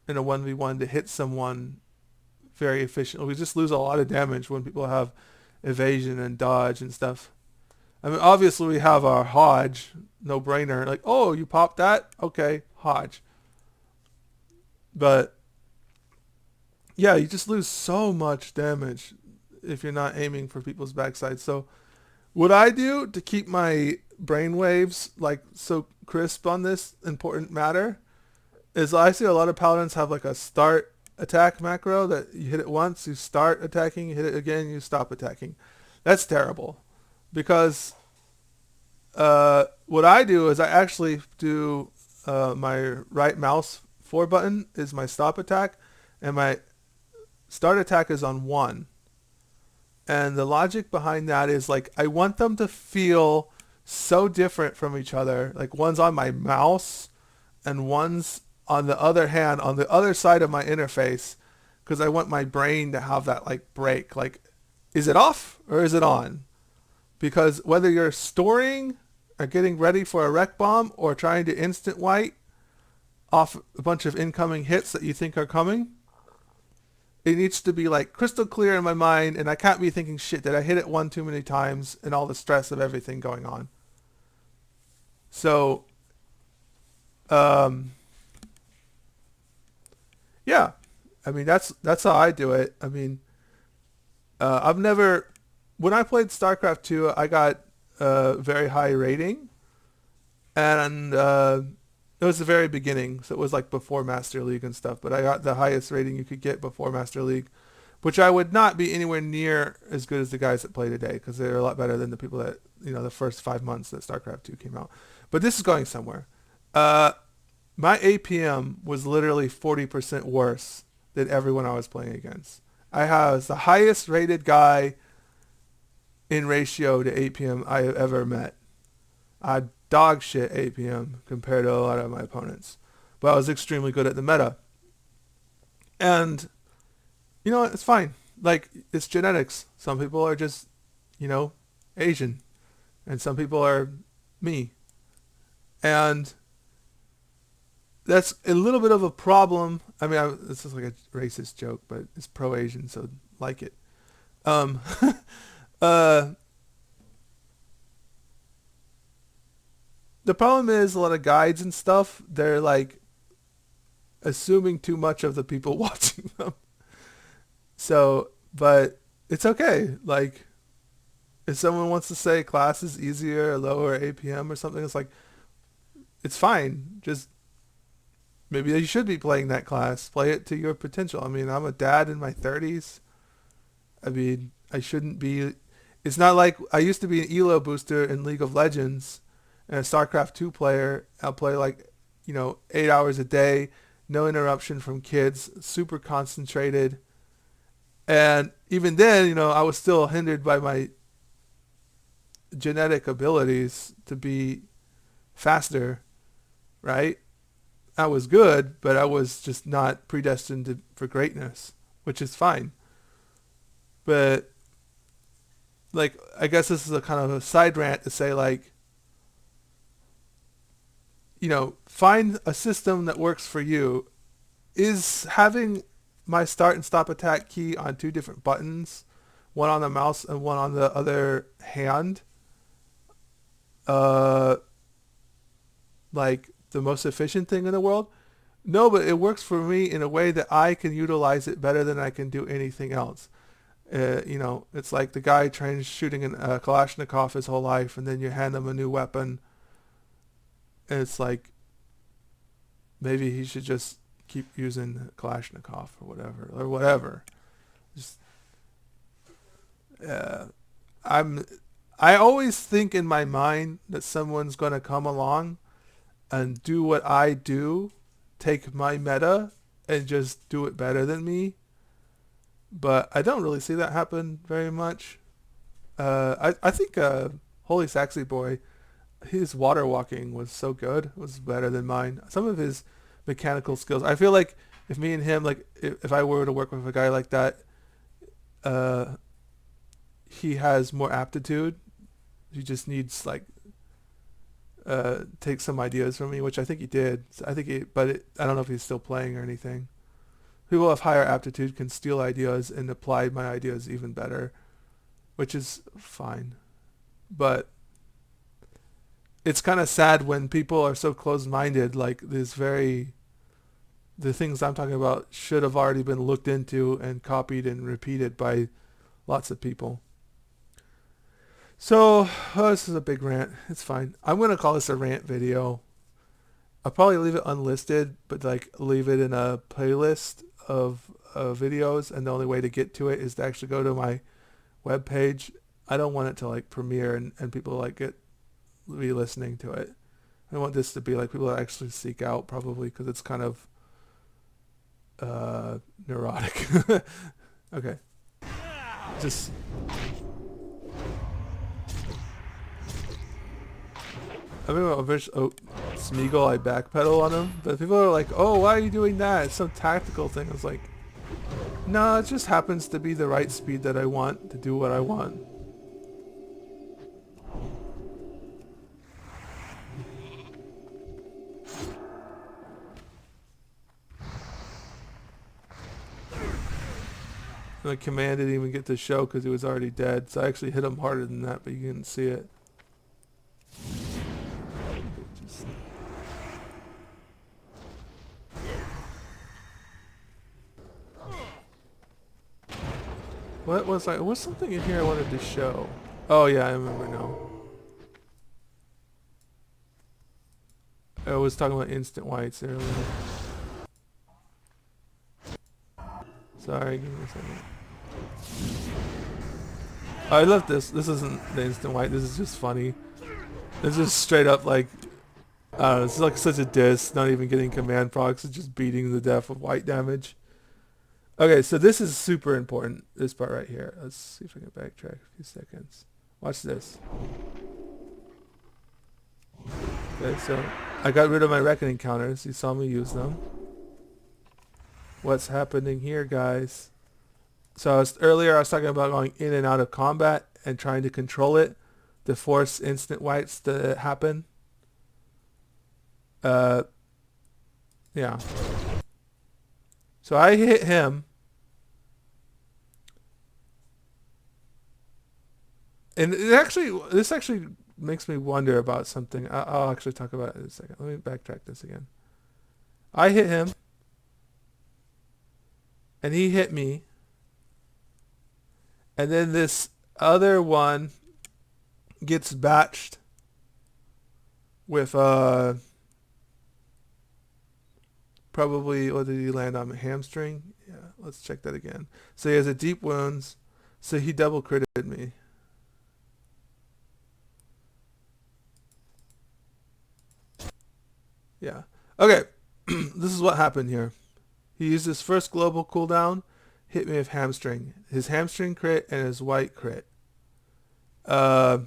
in a 1v1 to hit someone very efficiently. We just lose a lot of damage when people have evasion and dodge and stuff. I mean, obviously we have our Hodge, no brainer. Like, oh, you popped that? Okay, Hodge. But yeah, you just lose so much damage if you're not aiming for people's backside. So what I do to keep my brainwaves like so crisp on this important matter is I see a lot of paladins have like a start attack macro that you hit it once, you start attacking, you hit it again, you stop attacking. That's terrible because what I do is I actually do my right mouse 4 button is my stop attack and my start attack is on 1. And the logic behind that is like I want them to feel so different from each other. Like one's on my mouse and one's on the other hand on the other side of my interface because I want my brain to have that like break. Like, is it off or is it on? Because whether you're storing or getting ready for a wreck bomb or trying to instant white off a bunch of incoming hits that you think are coming, it needs to be like crystal clear in my mind, and I can't be thinking, shit, did I hit it one too many times, and all the stress of everything going on. So, yeah, I mean that's how I do it. I mean, I've never when I played StarCraft 2, I got a very high rating, and it was the very beginning, so it was like before Master League and stuff, but I got the highest rating you could get before Master League, which I would not be anywhere near as good as the guys that play today, because they're a lot better than the people that, the first 5 months that StarCraft 2 came out. But this is going somewhere. My APM was literally 40% worse than everyone I was playing against. I was the highest rated guy in ratio to APM I have ever met. I dog shit APM compared to a lot of my opponents. But I was extremely good at the meta. And, it's fine. Like, it's genetics. Some people are just, Asian. And some people are me. And that's a little bit of a problem. I mean, this is like a racist joke, but it's pro-Asian, so like it. The problem is a lot of guides and stuff, they're like assuming too much of the people watching them. So, but it's okay. Like, if someone wants to say class is easier or lower APM or something, it's like, it's fine. Just maybe you should be playing that class. Play it to your potential. I mean, I'm a dad in my 30s. I mean, I shouldn't be. It's not like I used to be an ELO booster in League of Legends and a StarCraft 2 player. I'll play 8 hours a day, no interruption from kids, super concentrated. And even then, I was still hindered by my genetic abilities to be faster, right? I was good, but I was just not predestined for greatness, which is fine. But, I guess this is a kind of a side rant to say, find a system that works for you. Is having my start and stop attack key on 2 different buttons, one on the mouse and one on the other hand, the most efficient thing in the world? No, but it works for me in a way that I can utilize it better than I can do anything else. It's like the guy trains shooting a Kalashnikov his whole life, and then you hand him a new weapon, and it's like, maybe he should just keep using Kalashnikov or whatever. Just, uh, I always think in my mind that someone's going to come along and do what I do, take my meta and just do it better than me. But I don't really see that happen very much. I think Holy Saxy Boy, his water walking was so good. It was better than mine. Some of his mechanical skills. I feel like if me and him, like if I were to work with a guy like that, uh, he has more aptitude. He just needs like take some ideas from me, which I think he did. So I don't know if he's still playing or anything. People of higher aptitude can steal ideas and apply my ideas even better, which is fine. But it's kind of sad when people are so closed-minded. Like the things I'm talking about should have already been looked into and copied and repeated by lots of people. So this is a big rant. It's fine. I'm gonna call this a rant video. I'll probably leave it unlisted, but like leave it in a playlist of videos, and the only way to get to it is to actually go to my web page. I don't want it to like premiere and people like be listening to it. I want this to be like people that actually seek out, probably, because it's kind of neurotic. Okay. Just I mean, Smeagol, I backpedal on him, but people are like, "Oh, why are you doing that? It's some tactical thing." I was like, "No, it just happens to be the right speed that I want to do what I want." The command didn't even get to show because he was already dead, so I actually hit him harder than that, but you didn't see it. What was I? What's something in here I wanted to show? Oh yeah, I remember now. I was talking about instant whites earlier. Sorry, give me a second. I love this. This isn't the instant white. This is just funny. This is straight up like, I don't know, it's like such a diss. Not even getting command procs. It's just beating the death with white damage. Okay, so this is super important. This part right here. Let's see if I can backtrack a few seconds. Watch this. Okay, so I got rid of my reckoning counters. You saw me use them. What's happening here, guys? So earlier I was talking about going in and out of combat and trying to control it to force instant whites to happen. Yeah. So I hit him. And this actually makes me wonder about something. I'll actually talk about it in a second. Let me backtrack this again. I hit him. And he hit me. And then this other one gets batched with probably, what did he land on? A hamstring? Yeah, let's check that again. So he has a deep wounds. So he double critted me. Yeah. Okay. This is what happened here. He used his first global cooldown, hit me with hamstring. His hamstring crit and his white crit. That,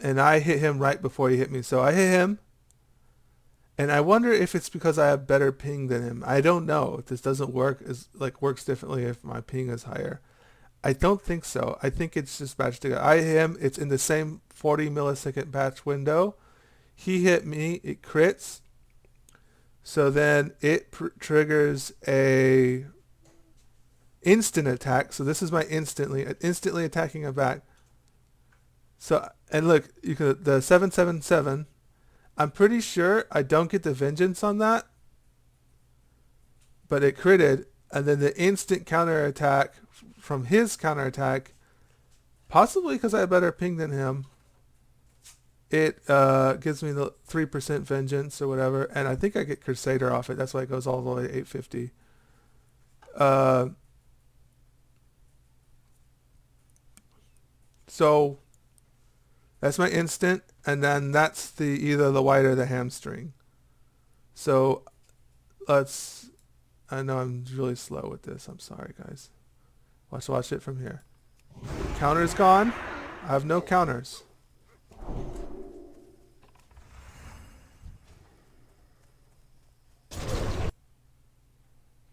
and I hit him right before he hit me. So I hit him, and I wonder if it's because I have better ping than him. I don't know if this doesn't work, works differently if my ping is higher. I don't think so. I think it's just batched together. I hit him, it's in the same 40 millisecond batch window. He hit me, it crits. So then it triggers a instant attack. So this is my instantly attacking him back. So, and look, you could, the 777, I'm pretty sure I don't get the vengeance on that, but it critted, and then the instant counter attack from his counter attack, possibly because I have better ping than him, it gives me the 3% vengeance or whatever, and I think I get Crusader off it. That's why it goes all the way to 850. So that's my instant, and then that's the either the white or the hamstring. So let's. I know I'm really slow with this. I'm sorry, guys. Watch it from here. Counter's gone. I have no counters.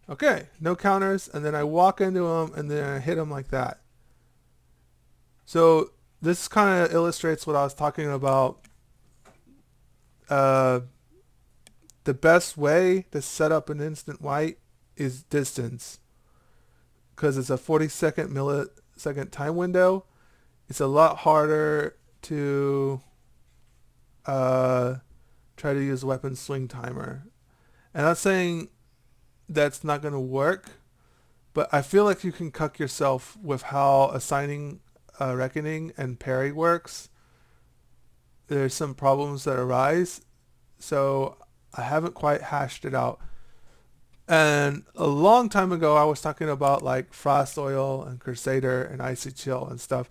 Okay, no counters, and then I walk into him, and then I hit him like that. So this kind of illustrates what I was talking about. The best way to set up an instant white is distance, because it's a 40-second millisecond time window. It's a lot harder to try to use weapon swing timer. And I'm not saying that's not going to work, but I feel like you can cuck yourself with how assigning reckoning and parry works. There's some problems that arise, so I haven't quite hashed it out. And a long time ago, I was talking about like Frost Oil and Crusader and Icy Chill and stuff.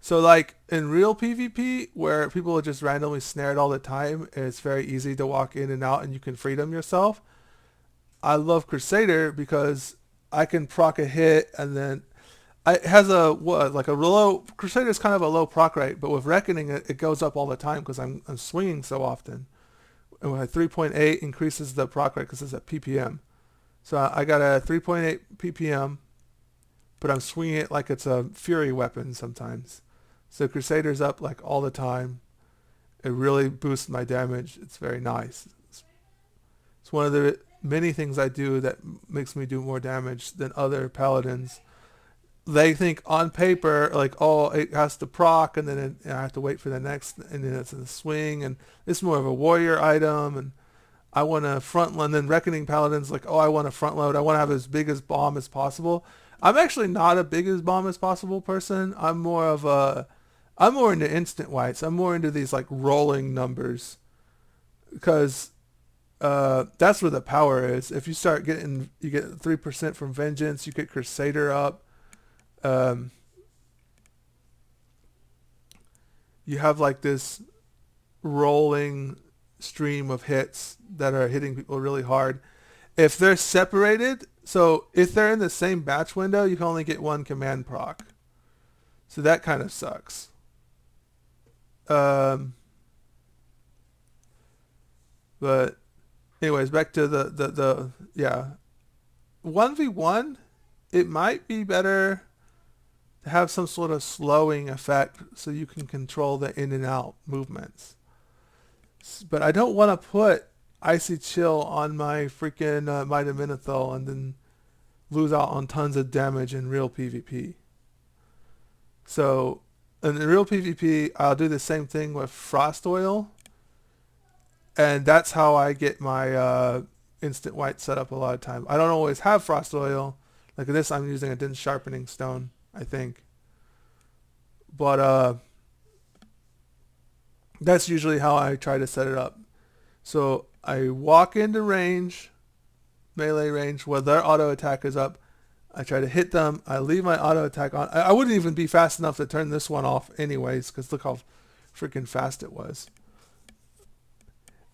So like in real PvP, where people are just randomly snared all the time, it's very easy to walk in and out and you can free them yourself. I love Crusader because I can proc a hit, and then it has a low. Crusader is kind of a low proc rate, but with Reckoning it goes up all the time because I'm swinging so often. And with a 3.8 increases the proc rate because it's a PPM. So I got a 3.8 PPM, but I'm swinging it like it's a Fury weapon sometimes. So Crusader's up like all the time. It really boosts my damage. It's very nice. It's one of the many things I do that makes me do more damage than other paladins. They think on paper like, oh, it has to proc, and then I have to wait for the next, and then it's a swing, and it's more of a warrior item, and I want to front load. And then Reckoning Paladins like, oh, I want to front load. I want to have as big as bomb as possible. I'm actually not a big as bomb as possible person. I'm more into instant whites. I'm more into these like rolling numbers, because that's where the power is. If you start getting, you get 3% from Vengeance, you get Crusader up. You have like this rolling stream of hits that are hitting people really hard. If they're separated, so if they're in the same batch window, you can only get one command proc. So that kind of sucks. But anyways, back to the 1v1, it might be better to have some sort of slowing effect so you can control the in and out movements. But I don't want to put Icy Chill on my freaking Mitaminethal and then lose out on tons of damage in real PvP. So in real PvP, I'll do the same thing with Frost Oil, and that's how I get my instant white set up a lot of time. I don't always have Frost Oil. Like in this, I'm using a dense sharpening stone, I think. But that's usually how I try to set it up. So I walk into range, melee range, where their auto attack is up. I try to hit them. I leave my auto attack on. I wouldn't even be fast enough to turn this one off anyways, because look how freaking fast it was.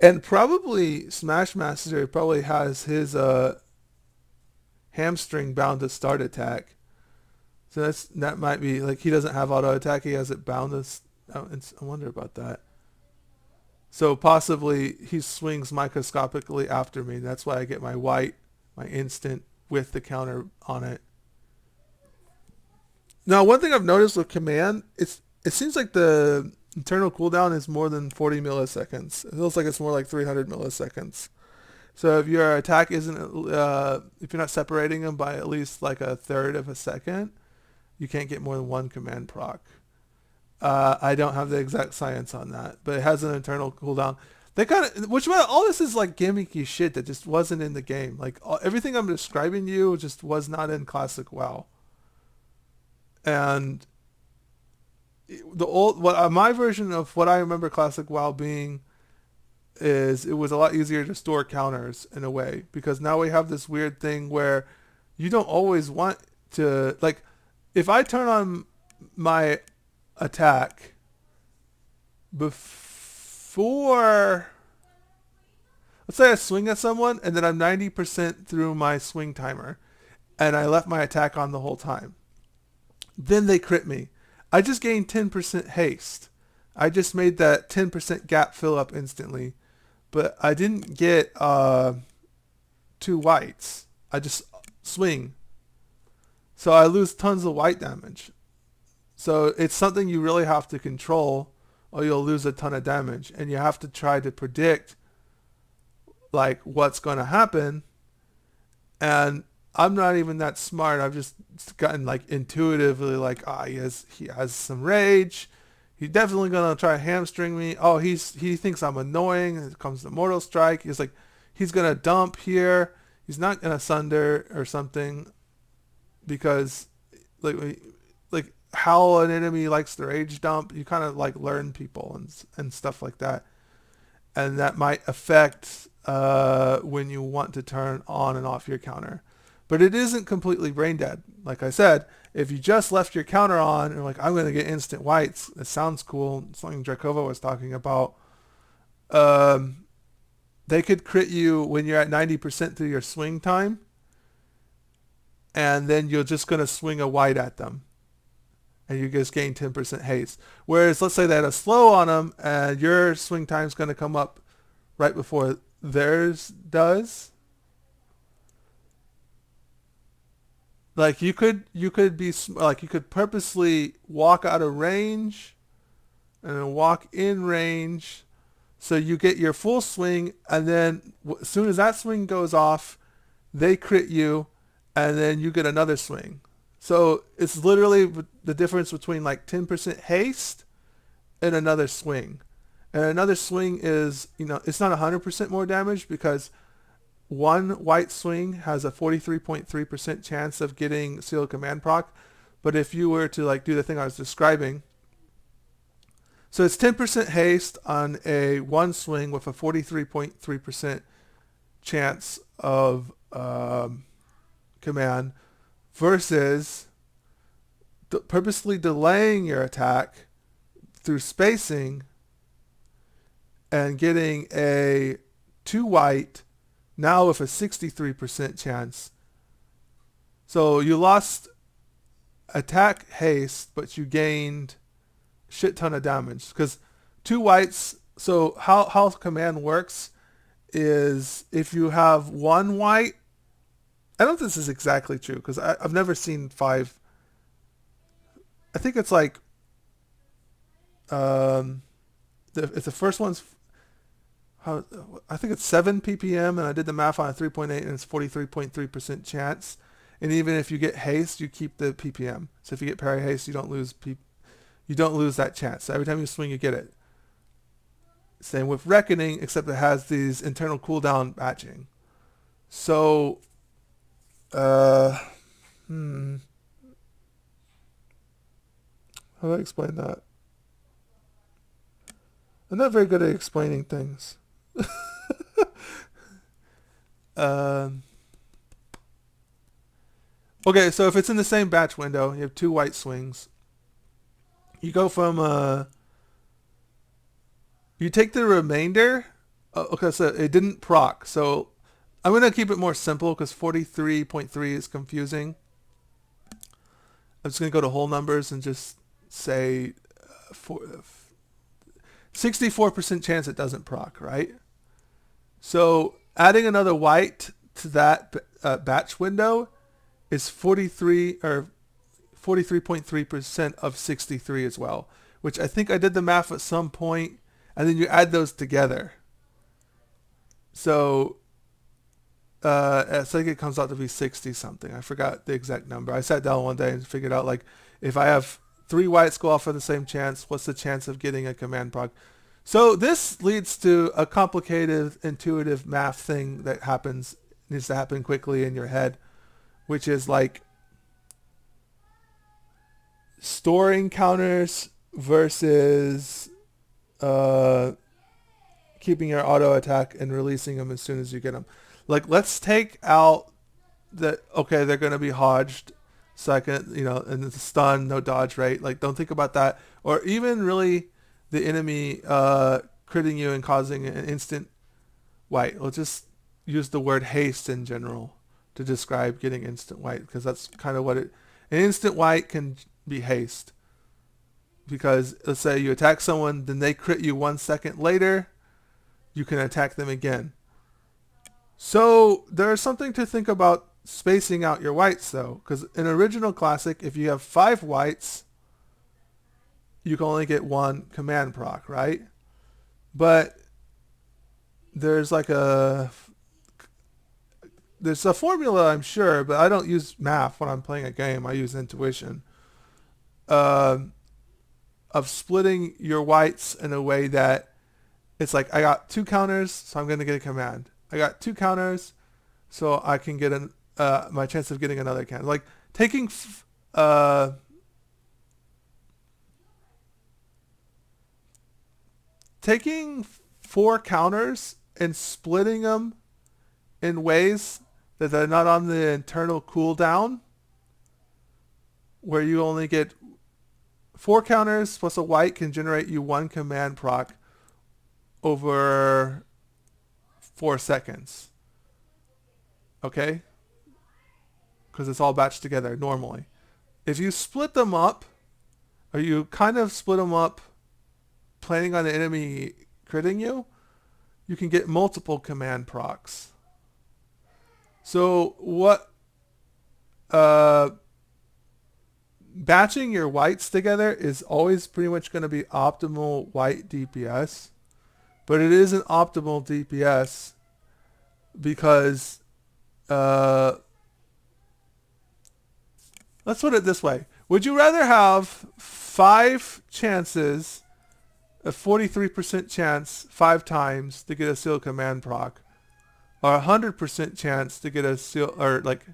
And probably Smash Master probably has his hamstring bound to start attack. So that might be like, he doesn't have auto attack. He has it bound to. I wonder about that. So possibly he swings microscopically after me. That's why I get my white, my instant with the counter on it. Now, one thing I've noticed with command, it seems like the internal cooldown is more than 40 milliseconds. It feels like it's more like 300 milliseconds. So if your attack isn't, if you're not separating them by at least like a third of a second, you can't get more than one command proc. I don't have the exact science on that, but it has an internal cooldown. They kind of, all this is like gimmicky shit that just wasn't in the game. Like everything I'm describing to you just was not in Classic WoW. And the old what my version of what I remember classic WoW being is it was a lot easier to store counters in a way because now we have this weird thing where you don't always want to like if I turn on my attack before let's say I swing at someone and then I'm 90% through my swing timer and I left my attack on the whole time. Then they crit me. I just gained 10% haste. I just made that 10% gap fill up instantly. But I didn't get 2 whites. I just swing. So I lose tons of white damage. So it's something you really have to control or you'll lose a ton of damage. And you have to try to predict like what's going to happen. And I'm not even that smart. I've just gotten like intuitively like, he has some rage. He's definitely gonna try to hamstring me. Oh, he thinks I'm annoying. It comes to Mortal Strike. He's like, he's gonna dump here. He's not gonna sunder or something, because like how an enemy likes to rage dump. You kind of like learn people and stuff like that, and that might affect when you want to turn on and off your counter. But it isn't completely brain dead. Like I said, if you just left your counter on and like, I'm going to get instant whites, it sounds cool. Something Drakova was talking about. They could crit you when you're at 90% through your swing time. And then you're just going to swing a white at them. And you just gain 10% haste. Whereas let's say they had a slow on them and your swing time's going to come up right before theirs does. Like you could be like you could purposely walk out of range and then walk in range so you get your full swing, and then as soon as that swing goes off, they crit you and then you get another swing. So it's literally the difference between like 10% haste and another swing. And another swing is, it's not 100% more damage because one white swing has a 43.3% chance of getting sealed command proc. But if you were to like do the thing I was describing, so it's 10% haste on a one swing with a 43.3% chance of command versus purposely delaying your attack through spacing and getting a 2 white now with a 63% chance. So you lost attack haste, but you gained a shit ton of damage. Because 2 whites, so how command works is if you have 1 white, I don't think this is exactly true because I've never seen 5. I think it's like, if the first one's, I think it's 7 ppm, and I did the math on a 3.8, and it's 43.3% chance. And even if you get haste, you keep the ppm. So if you get parry haste, you don't lose that chance. So every time you swing, you get it. Same with Reckoning, except it has these internal cooldown batching. So, how do I explain that? I'm not very good at explaining things. Okay, so if it's in the same batch window, you have 2 white swings. You go from you take the remainder. Okay, so it didn't proc. So I'm gonna keep it more simple because 43.3 is confusing. I'm just gonna go to whole numbers and just say 64% chance it doesn't proc, right? So adding another white to that batch window is 43.3% of 63 as well, which I think I did the math at some point, and then you add those together. So I think it comes out to be 60 something. I forgot the exact number. I sat down one day and figured out like if I have 3 whites go off for the same chance, what's the chance of getting a command proc? So this leads to a complicated intuitive math thing that needs to happen quickly in your head, which is like storing counters versus uh, keeping your auto attack and releasing them as soon as you get them. Like, let's take out that. Okay, they're gonna be hodged, so I can, and it's a stun, no dodge, right? Like, don't think about that, or even really the enemy critting you and causing an instant white. Let's just use the word haste in general to describe getting instant white, because that's kind of what it. An instant white can be haste, because let's say you attack someone, then they crit you 1 second later, you can attack them again. So there's something to think about spacing out your whites, though, because in original classic, if you have 5 whites, you can only get 1 command proc, right? But there's there's a formula, I'm sure, but I don't use math when I'm playing a game. I use intuition, of splitting your whites in a way that it's like, I got 2 counters, so I'm going to get a command. I got 2 counters, so I can get my chance of getting another counter. Like, taking taking 4 counters and splitting them in ways that they're not on the internal cooldown, where you only get 4 counters plus a white can generate you 1 command proc over 4 seconds. Okay? Because it's all batched together normally. If you split them up, or you kind of split them up planning on the enemy critting you, you can get multiple command procs. So what batching your whites together is always pretty much going to be optimal white DPS, but it isn't optimal DPS because let's put it this way. Would you rather have 5 chances, a 43% chance 5 times to get a seal command proc, or 100% chance to get a seal, or like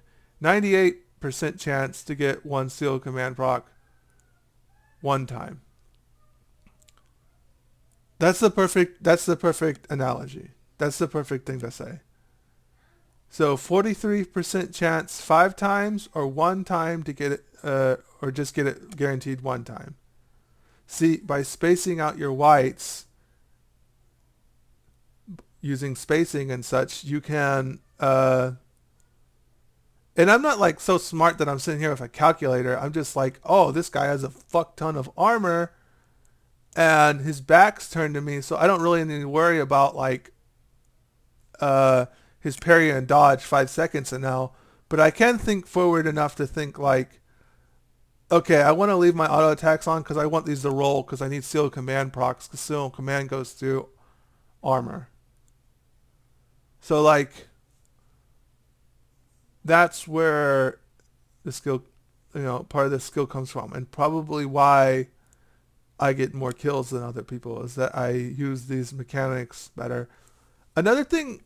98% chance to get 1 seal command proc 1 time? That's the perfect analogy. That's the perfect thing to say. So 43% chance 5 times, or 1 time to get it, or just get it guaranteed 1 time. See, by spacing out your whites, using spacing and such, you can, and I'm not like so smart that I'm sitting here with a calculator. I'm just like, oh, this guy has a fuck ton of armor and his back's turned to me, so I don't really need to worry about like his parry and dodge 5 seconds and now. But I can think forward enough to think like, okay, I want to leave my auto attacks on because I want these to roll, because I need sealed command procs, because sealed command goes through armor. So like, that's where the skill, part of the skill comes from, and probably why I get more kills than other people is that I use these mechanics better. Another thing,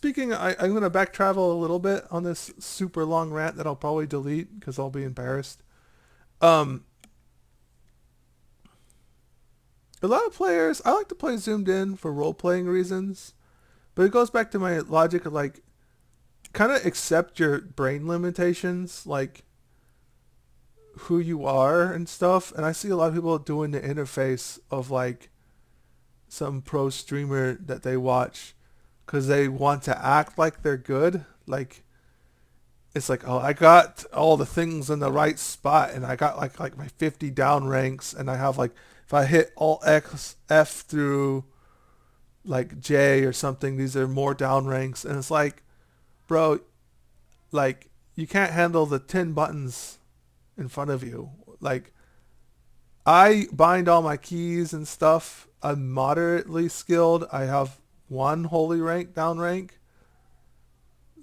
I'm going to back travel a little bit on this super long rant that I'll probably delete because I'll be embarrassed. A lot of players, I like to play zoomed in for role-playing reasons, but it goes back to my logic of like, kind of accept your brain limitations, like who you are and stuff. And I see a lot of people doing the interface of like some pro streamer that they watch because they want to act like they're good. Like, it's like, oh, I got all the things in the right spot, and I got like my 50 down ranks, and I have like, if I hit Alt X F through like J or something, these are more down ranks. And it's like, bro, like, you can't handle the 10 buttons in front of you. Like, I bind all my keys and stuff. I'm moderately skilled. I have 1 holy rank down rank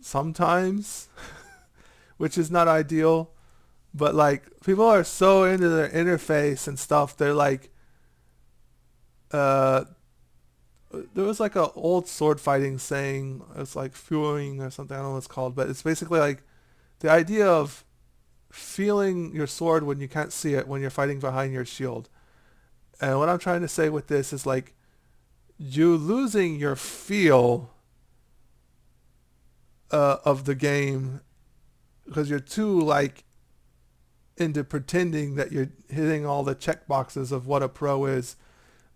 sometimes, which is not ideal. But like, people are so into their interface and stuff. They're like, there was like a old sword fighting saying, it's like fueling or something, I don't know what it's called, but it's basically like the idea of feeling your sword when you can't see it when you're fighting behind your shield. And what I'm trying to say with this is like you losing your feel of the game because you're too like into pretending that you're hitting all the check boxes of what a pro is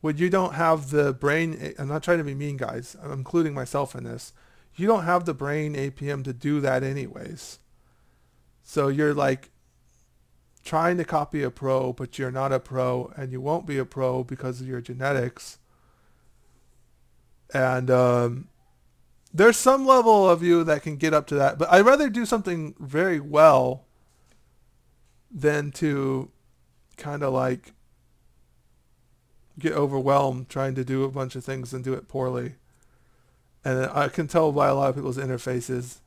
when you don't have the brain. I'm not trying to be mean, guys. I'm including myself in this. You don't have the brain APM to do that anyways. So you're like trying to copy a pro, but you're not a pro, and you won't be a pro because of your genetics. And there's some level of you that can get up to that, but I'd rather do something very well than to kind of like get overwhelmed trying to do a bunch of things and do it poorly. And I can tell by a lot of people's interfaces.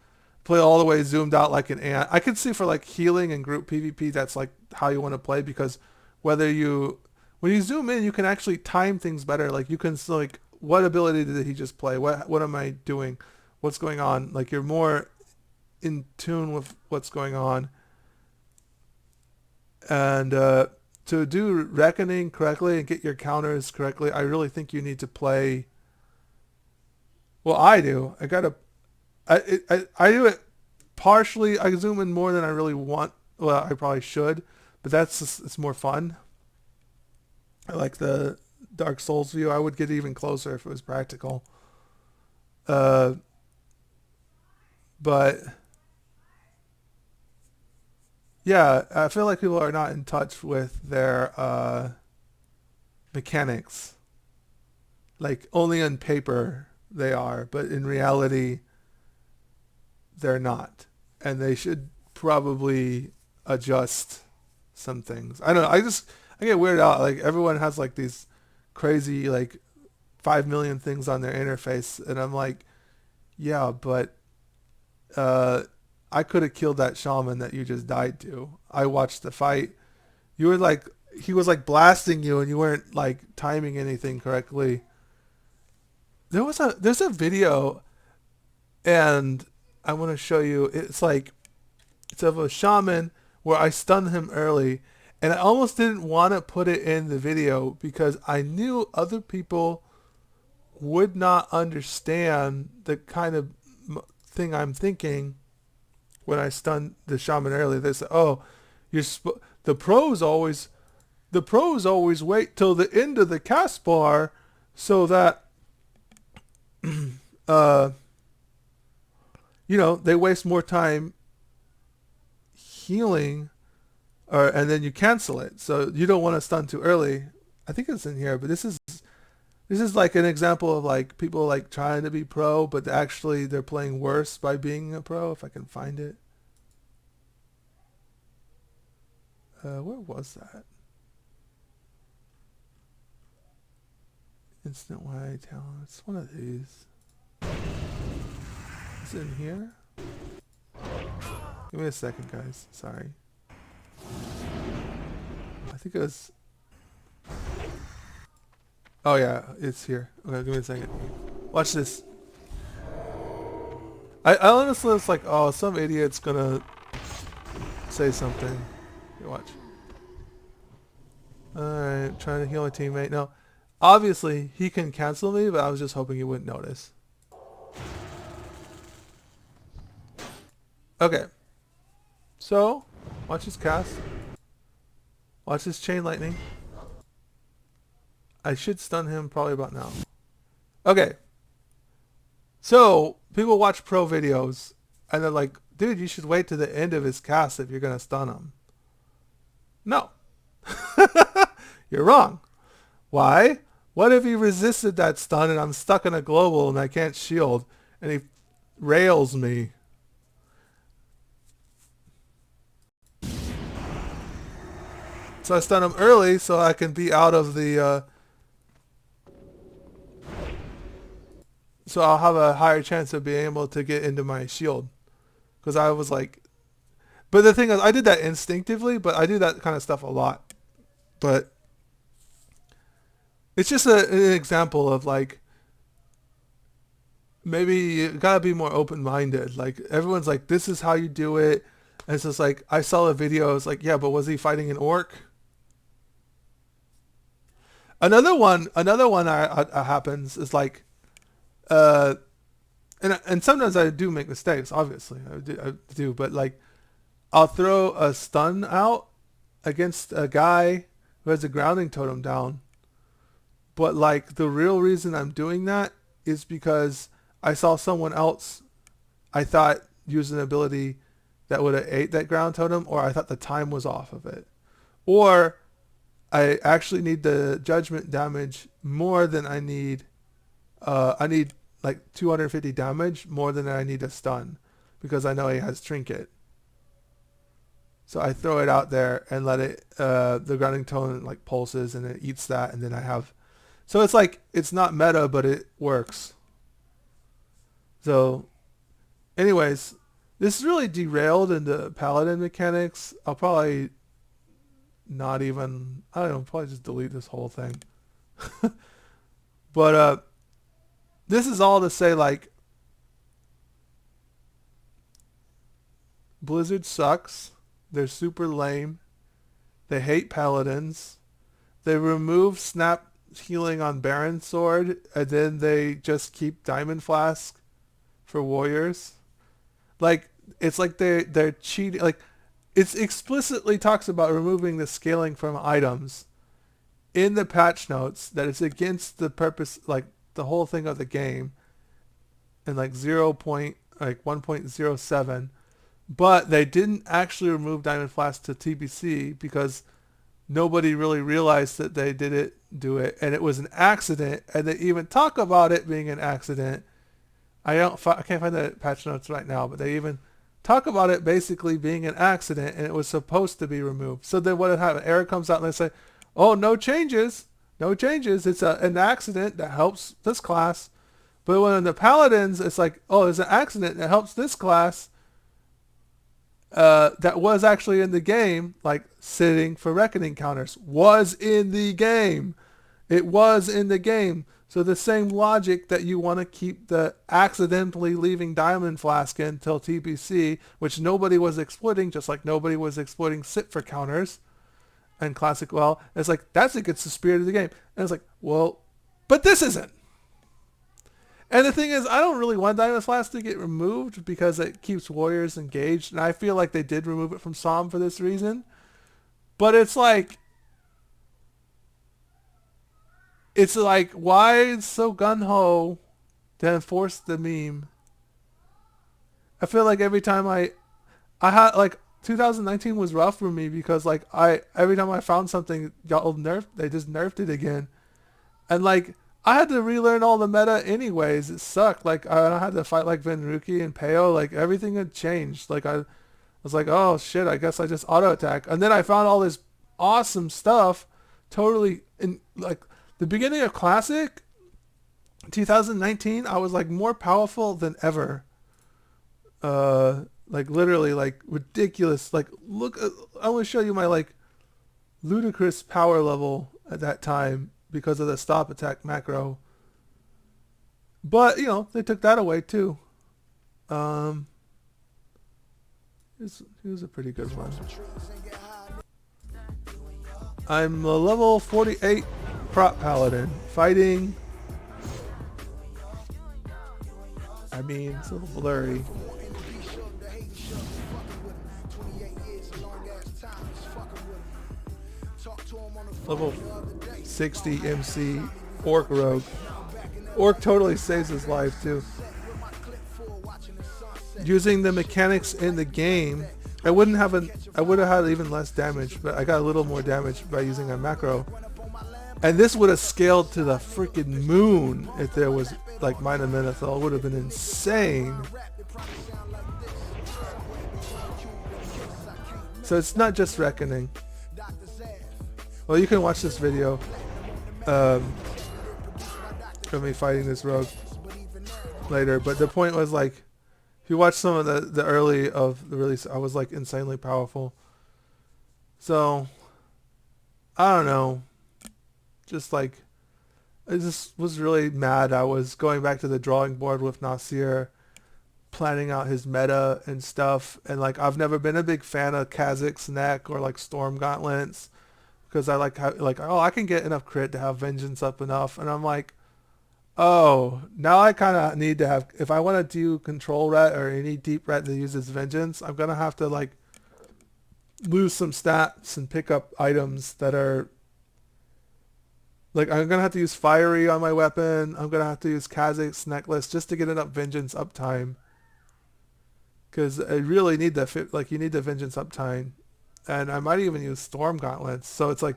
Play all the way zoomed out like an ant. I can see for like healing and group PvP, that's like how you want to play, because when you zoom in, you can actually time things better. Like you can like, what ability did he just play? What am I doing? What's going on? Like you're more in tune with what's going on. And to do reckoning correctly and get your counters correctly, I really think you need to play. Well, I do. I do it partially. I zoom in more than I really want. Well, I probably should, but it's more fun. I like the Dark Souls view. I would get even closer if it was practical. But yeah, I feel like people are not in touch with their mechanics. Like only on paper they are, but in reality they're not. And they should probably adjust some things. I don't know. I get weirded out. Like everyone has like these crazy like 5 million things on their interface, and I'm like, yeah, but I could have killed that shaman that you just died to. I watched the fight. You were like, he was like blasting you, and you weren't like timing anything correctly. There's a video, and I want to show you. It's of a shaman where I stunned him early, and I almost didn't want to put it in the video because I knew other people would not understand the kind of thing I'm thinking when I stunned the shaman early. They say, "Oh, the pros always wait till the end of the cast bar so that they waste more time healing, and then you cancel it. So you don't want to stun too early." I think it's in here, but this is like an example of like people like trying to be pro, but actually they're playing worse by being a pro. If I can find it. Where was that? Instant wide talent. It's one of these. Is it in here? Give me a second, guys. Sorry. I think it was... Oh yeah, it's here. Okay, give me a second. Watch this. I honestly was like, oh, some idiot's gonna say something. Here, watch. Alright, trying to heal my teammate. Now, obviously, he can cancel me, but I was just hoping he wouldn't notice. Okay. So, watch his cast. Watch his chain lightning. I should stun him probably about now. Okay. So, people watch pro videos, and they're like, dude, you should wait to the end of his cast if you're going to stun him. No. You're wrong. Why? What if he resisted that stun and I'm stuck in a global and I can't shield and he rails me? So I stun him early so I can be out of the... so I'll have a higher chance of being able to get into my shield. Because I was like... But the thing is, I did that instinctively, but I do that kind of stuff a lot. But it's just an example of like, maybe you gotta be more open-minded. Like everyone's like, this is how you do it. And it's just like, I saw a video, it's like, yeah, but was he fighting an orc? Another one I happens is like, uh, and sometimes I do make mistakes, obviously. I do, but like, I'll throw a stun out against a guy who has a grounding totem down. But like, the real reason I'm doing that is because I saw someone else, I thought, use an ability that would have ate that ground totem, or I thought the time was off of it. Or I actually need the judgment damage more than I need. I need like 250 damage more than I need a stun, because I know he has trinket. So I throw it out there and let it, the grounding tone like pulses and it eats that, and then I have, so it's like, it's not meta, but it works. So anyways, this is really derailed into paladin mechanics. I'll probably not even, I don't know, probably just delete this whole thing. But this is all to say, like, Blizzard sucks. They're super lame. They hate paladins. They remove snap healing on Baron Sword, and then they just keep Diamond Flask for warriors. Like, it's like they're cheating. Like, it explicitly talks about removing the scaling from items in the patch notes, that it's against the purpose, like the whole thing of the game, and like 1.07. But they didn't actually remove Diamond Flask to TBC because nobody really realized that they do it, and it was an accident, and they even talk about it being an accident. I can't find the patch notes right now, but they even talk about it basically being an accident, and it was supposed to be removed. So then what had happened? Eric comes out and they say, "Oh, no changes, no changes. It's an accident that helps this class." But when the paladins, it's like, "Oh, it's an accident that helps this class." That was actually in the game, like sitting for reckoning counters was in the game. It was in the game. So the same logic that you want to keep the accidentally leaving Diamond Flask in till TBC, which nobody was exploiting, just like nobody was exploiting sit for counters and classic. Well, it's like, that's against the spirit of the game. And it's like, well, but this isn't. And the thing is, I don't really want Diamond Flask to get removed because it keeps warriors engaged. And I feel like they did remove it from Psalm for this reason. But it's like, why so gun-ho to enforce the meme? I feel like every time I had, like, 2019 was rough for me because, like, every time I found something, they just nerfed it again. And, like, I had to relearn all the meta anyways. It sucked. Like, I had to fight, like, Venruki and Peo. Like, everything had changed. Like, I was like, oh, shit, I guess I just auto-attack. And then I found all this awesome stuff totally in, like, the beginning of Classic 2019, I was, like, more powerful than ever. Like, literally, like, ridiculous. Like, look, I want to show you my, like, ludicrous power level at that time because of the stop attack macro. But, you know, they took that away too. It was a pretty good one. I'm a level 48 prop paladin fighting. I mean, it's a little blurry. Level 60 MC Orc Rogue. Orc totally saves his life too. Using the mechanics in the game, I would have had even less damage, but I got a little more damage by using a macro. And this would have scaled to the freaking moon if there was like Mina Menethil. It would have been insane. So it's not just Reckoning. Well, you can watch this video of me fighting this rogue later. But the point was, like, if you watch some of the early of the release, I was like insanely powerful. So I don't know. Just like, I just was really mad. I was going back to the drawing board with Nasir. planning out his meta and stuff. And like I've never been a big fan of Kazac's neck or like Storm Gauntlets because I like how like oh I can get enough crit to have Vengeance up enough, and I'm like oh now I kind of need to have if I want to do Control Ret or any deep ret that uses Vengeance, I'm gonna have to like lose some stats and pick up items that are like I'm gonna have to use Fiery on my weapon. I'm gonna have to use Kazac's necklace just to get enough Vengeance uptime. Because I really need the like you need the Vengeance uptime, and I might even use Storm Gauntlets. So it's like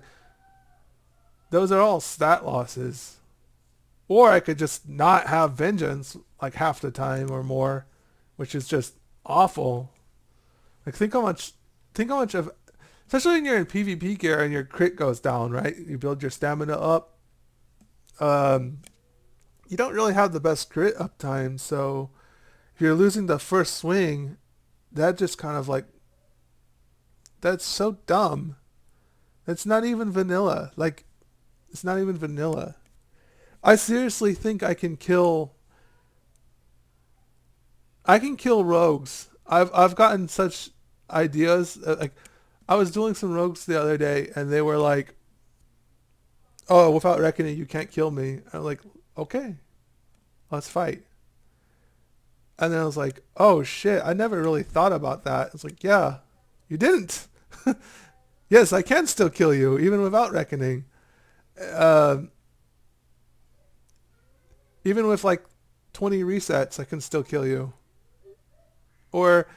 those are all stat losses, or I could just not have Vengeance like half the time or more, which is just awful. Like think how much of, especially when you're in PvP gear and your crit goes down, right? You build your stamina up. You don't really have the best crit uptime, so if you're losing the first swing, that just kind of like, that's so dumb. It's not even vanilla. Like, it's not even vanilla. I seriously think I can kill rogues. I've gotten such ideas. Like, I was doing some rogues the other day, and they were like, "Oh, without reckoning, you can't kill me." I'm like, "Okay, let's fight." And then I was like, "Oh shit, I never really thought about that." It's like, "Yeah, you didn't." Yes, I can still kill you even without reckoning. Um, Even with like 20 resets, I can still kill you. Or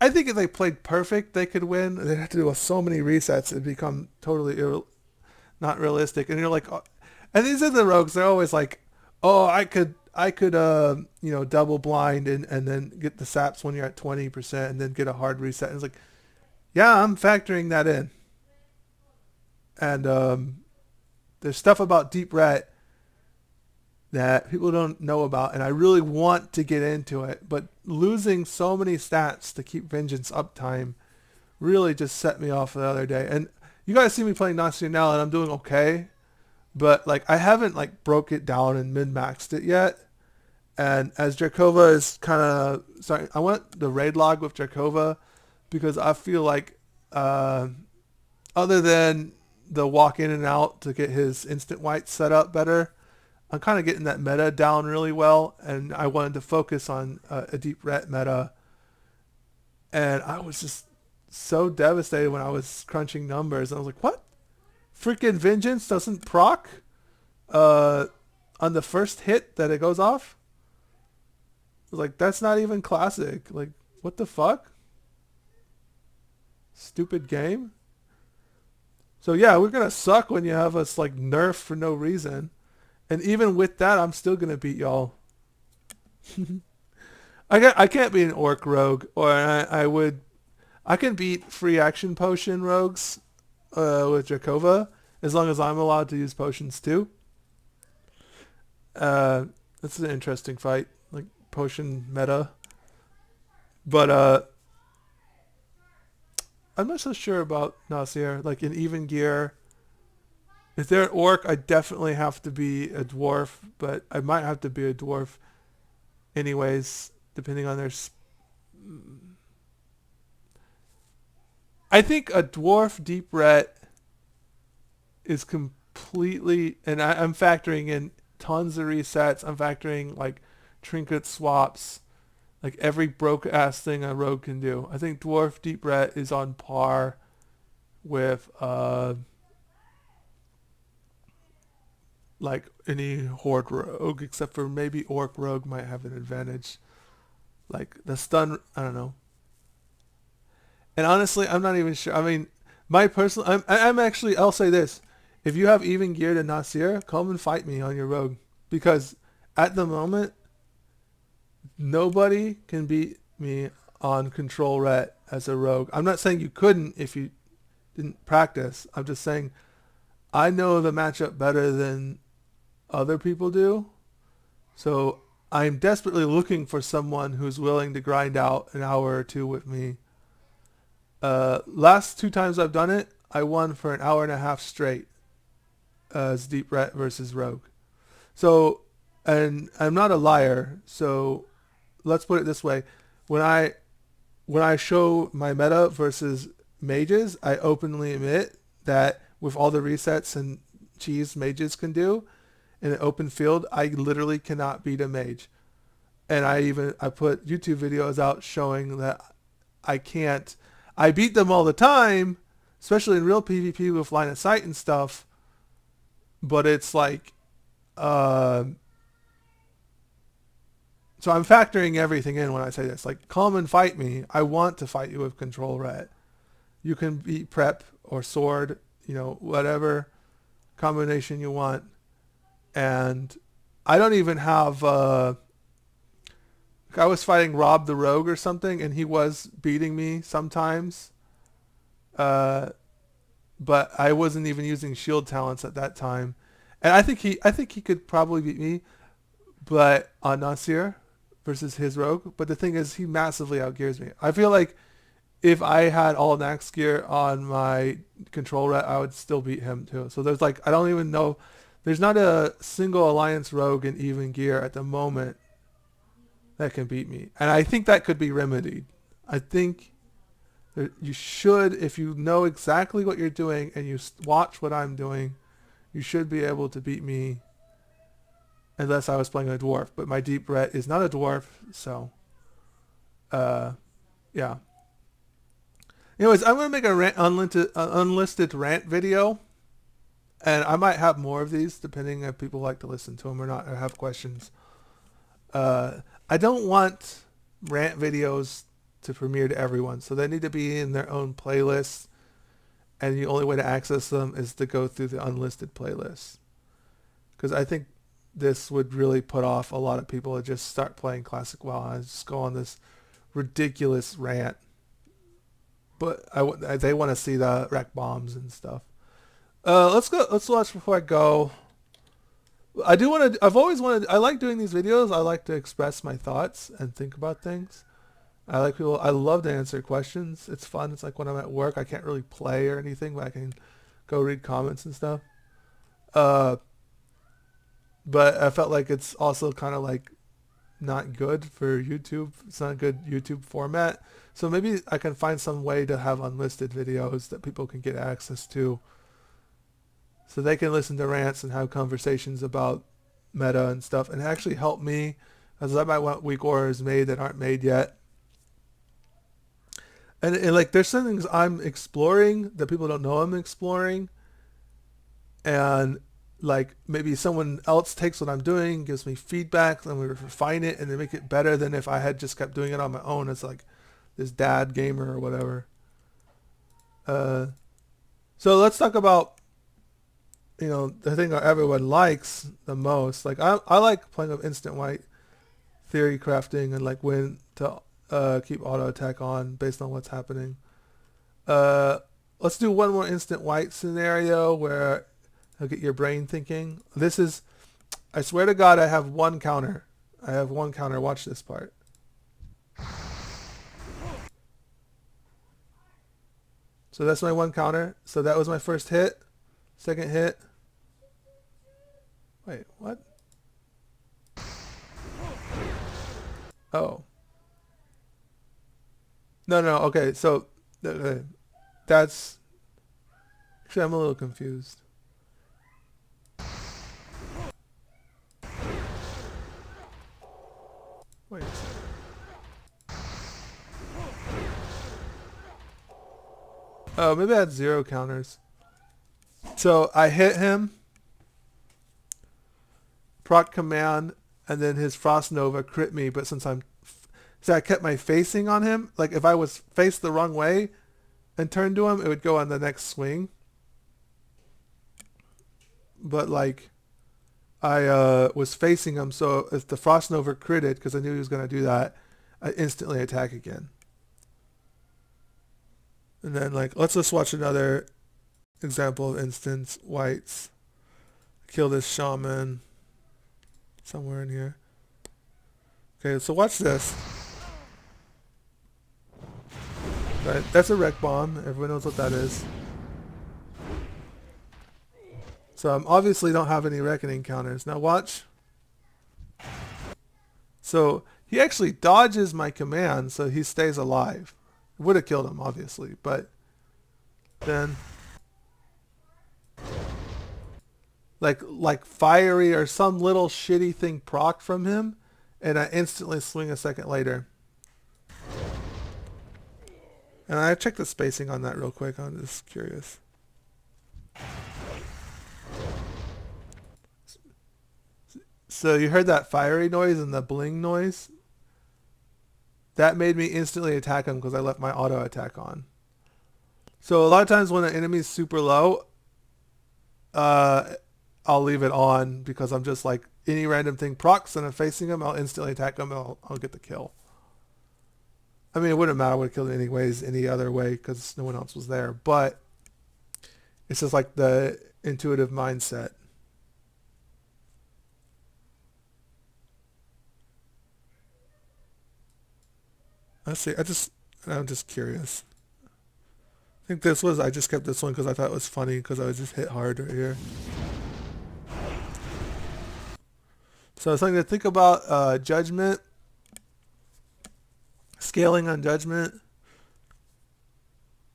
I think if they played perfect, they could win. They'd have to do so many resets; it'd become totally not realistic. And you're like, oh, and these are the rogues. They're always like, "Oh, I could double blind and then get the saps when you're at 20%, and then get a hard reset." And it's like, yeah, I'm factoring that in. And there's stuff about deep ret that people don't know about, and I really want to get into it, but losing so many stats to keep Vengeance uptime really just set me off the other day. And you guys see me playing Nasir now, and I'm doing okay, but like I haven't like broke it down and min-maxed it yet. And as Drakova is kind of sorry, I want the raid log with Drakova because I feel like other than the walk in and out to get his instant white set up better, I'm kind of getting that meta down really well, and I wanted to focus on a deep ret meta. And I was just so devastated when I was crunching numbers. I was like, what? Freaking Vengeance doesn't proc on the first hit that it goes off? I was like, that's not even classic. Like, what the fuck? Stupid game. So yeah, we're going to suck when you have us like nerf for no reason. And even with that, I'm still going to beat y'all. I can't be an orc rogue, or I can beat free action potion rogues with Drakova, as long as I'm allowed to use potions too. That's an interesting fight, like potion meta. But I'm not so sure about Nasir. Like in even gear, if they're an orc, I definitely have to be a dwarf, but I might have to be a dwarf anyways, depending on their... I think a dwarf deep ret is completely... And I'm factoring in tons of resets. I'm factoring like trinket swaps, like every broke-ass thing a rogue can do. I think dwarf deep ret is on par with... like any horde rogue, except for maybe orc rogue might have an advantage. Like the stun, I don't know. And honestly, I'm not even sure. I mean, my personal, I'm actually, I'll say this: if you have even gear to Nasir, come and fight me on your rogue, because at the moment, nobody can beat me on control ret as a rogue. I'm not saying you couldn't if you didn't practice. I'm just saying I know the matchup better than other people do. So I'm desperately looking for someone who's willing to grind out an hour or two with me. Last 2 times I've done it, I won for an hour and a half straight as deep ret versus rogue. So, and I'm not a liar, so let's put it this way. When I show my meta versus mages, I openly admit that with all the resets and cheese mages can do in an open field, I literally cannot beat a mage. And I put YouTube videos out showing that I can't. I beat them all the time, especially in real PvP with line of sight and stuff. But it's like, so I'm factoring everything in when I say this. Like, come and fight me. I want to fight you with control ret. You can beat prep or sword, whatever combination you want. And I don't even have, I was fighting Rob the Rogue or something, and he was beating me sometimes. But I wasn't even using shield talents at that time. And I think he could probably beat me, but on Nasir versus his rogue. But the thing is, he massively outgears me. I feel like if I had all max gear on my control ret, I would still beat him too. So there's like, I don't even know. There's not a single alliance rogue in even gear at the moment that can beat me. And I think that could be remedied. I think you should, if you know exactly what you're doing and you watch what I'm doing, you should be able to beat me, unless I was playing a dwarf. But my deep ret is not a dwarf, so yeah. Anyways, I'm going to make a unlisted rant video, and I might have more of these depending if people like to listen to them or not, or have questions. I don't want rant videos to premiere to everyone, so they need to be in their own playlists, and the only way to access them is to go through the unlisted playlist. Because I think this would really put off a lot of people to just start playing Classic WoW and just go on this ridiculous rant. But they want to see the wreck bombs and stuff. Let's watch before I go. I've always wanted, I like doing these videos. I like to express my thoughts and think about things. I love to answer questions. It's fun. It's like when I'm at work, I can't really play or anything, but I can go read comments and stuff. But I felt like it's also kind of like not good for YouTube. It's not a good YouTube format. So maybe I can find some way to have unlisted videos that people can get access to, so they can listen to rants and have conversations about meta and stuff, and actually help me, as I might want weak auras made that aren't made yet. And like, there's some things I'm exploring that people don't know I'm exploring, and like maybe someone else takes what I'm doing, gives me feedback, and we refine it and they make it better than if I had just kept doing it on my own as like this dad gamer or whatever. So let's talk about, the thing that everyone likes the most. Like I like playing with instant white theory crafting and like when to keep auto attack on based on what's happening. Let's do one more instant white scenario where I'll get your brain thinking. This is, I swear to God, I have one counter. Watch this part. So that's my one counter. So that was my first hit. Second hit. Wait, what? Oh. No, okay. So that's... Actually, I'm a little confused. Wait a second. Oh, maybe I had 0 counters. So I hit him, proc command, and then his Frost Nova crit me, but since I kept my facing on him, like if I was faced the wrong way and turned to him, it would go on the next swing. But like, I was facing him, so if the Frost Nova critted, because I knew he was going to do that, I instantly attack again. And then like, let's just watch another example of instance whites. Kill this shaman somewhere in here. Okay, so watch this. Right, that's a wreck bomb. Everyone knows what that is. So I obviously don't have any reckoning counters. Now watch. So He actually dodges my command, so he stays alive. Would have killed him, obviously, but then like fiery or some little shitty thing proc from him, and I instantly swing a second later. And I checked the spacing on that real quick. I'm just curious. So you heard that fiery noise and the bling noise? That made me instantly attack him because I left my auto attack on. So a lot of times when an enemy's super low, I'll leave it on because I'm just like, any random thing procs and I'm facing him, I'll instantly attack him and I'll get the kill. I mean, it wouldn't matter. I would have killed it anyways, any other way because no one else was there. But it's just like the intuitive mindset. Let's see. I'm just curious. I think I just kept this one because I thought it was funny because I was just hit hard right here. So something to think about, judgment, scaling on judgment.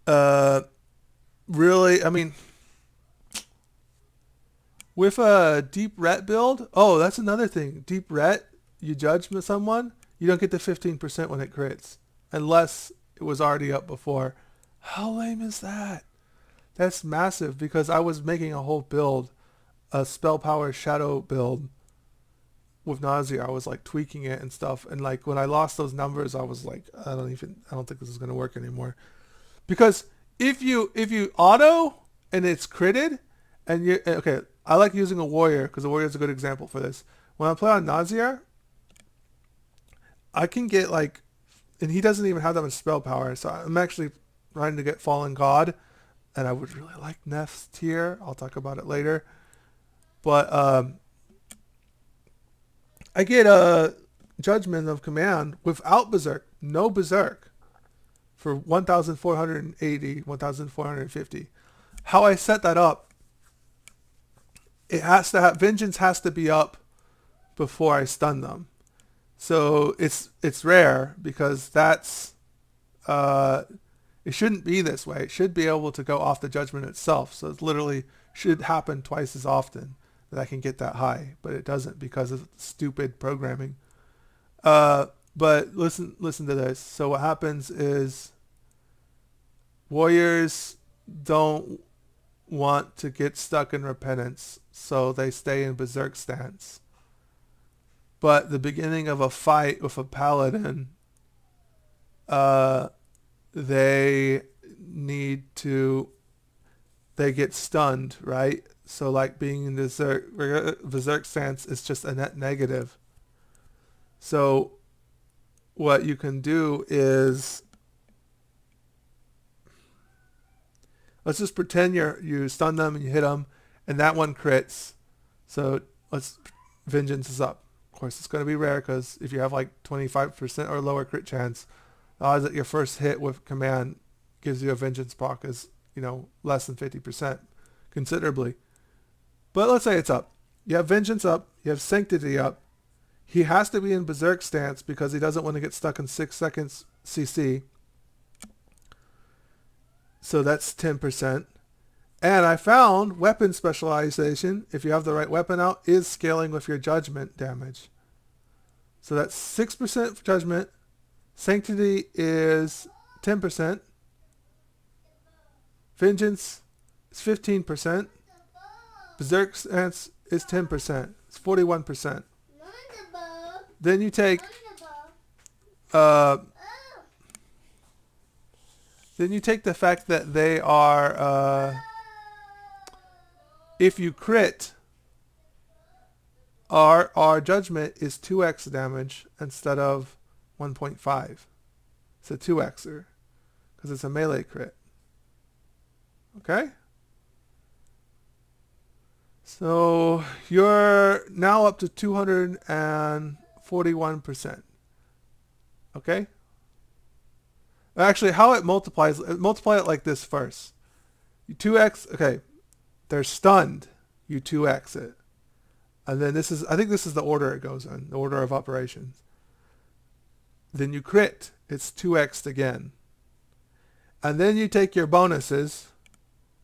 Really, I mean, with a deep ret build, oh, that's another thing. Deep ret, you judge someone, you don't get the 15% when it crits, unless it was already up before. How lame is that? That's massive because I was making a whole build, a spell power shadow build with nausea. I was like tweaking it and stuff, and like when I lost those numbers, I was like, I don't think this is gonna work anymore. Because if you auto and it's critted, and you okay, I like using a warrior because a warrior is a good example for this. When I play on nausea, I can get like, and he doesn't even have that much spell power, so I'm actually trying to get Fallen God, and I would really like Neff's tier. I'll talk about it later, but I get a Judgment of Command without Berserk, no Berserk, for 1,480, 1,450. How I set that up, it has to have, Vengeance has to be up before I stun them. So it's rare because that's, it shouldn't be this way. It should be able to go off the Judgment itself. So it literally should happen twice as often that I can get that high, but it doesn't because of stupid programming. But listen to this. So what happens is warriors don't want to get stuck in repentance, so they stay in berserk stance. But the beginning of a fight with a paladin, they get stunned, right? So like being in berserk stance is just a net negative. So what you can do is, let's just pretend you stun them and you hit them, and that one crits. So Vengeance is up. Of course, it's going to be rare because if you have like 25% or lower crit chance, the odds that your first hit with command gives you a Vengeance proc is, less than 50%, considerably. But let's say it's up. You have Vengeance up. You have Sanctity up. He has to be in Berserk stance because he doesn't want to get stuck in 6 seconds CC. So that's 10%. And I found weapon specialization, if you have the right weapon out, is scaling with your judgment damage. So that's 6% for judgment. Sanctity is 10%. Vengeance is 15%. Berserk stance is 10%. It's 41%. Then you take the fact that they are, if you crit, our judgment is 2x damage instead of 1.5. It's a 2xer because it's a melee crit. Okay? So you're now up to 241%. Okay? Actually, how it multiplies, multiply it like this first. You 2x, okay, they're stunned, you 2x it. And then I think this is the order it goes in, the order of operations. then you crit. It's 2x again. And then you take your bonuses,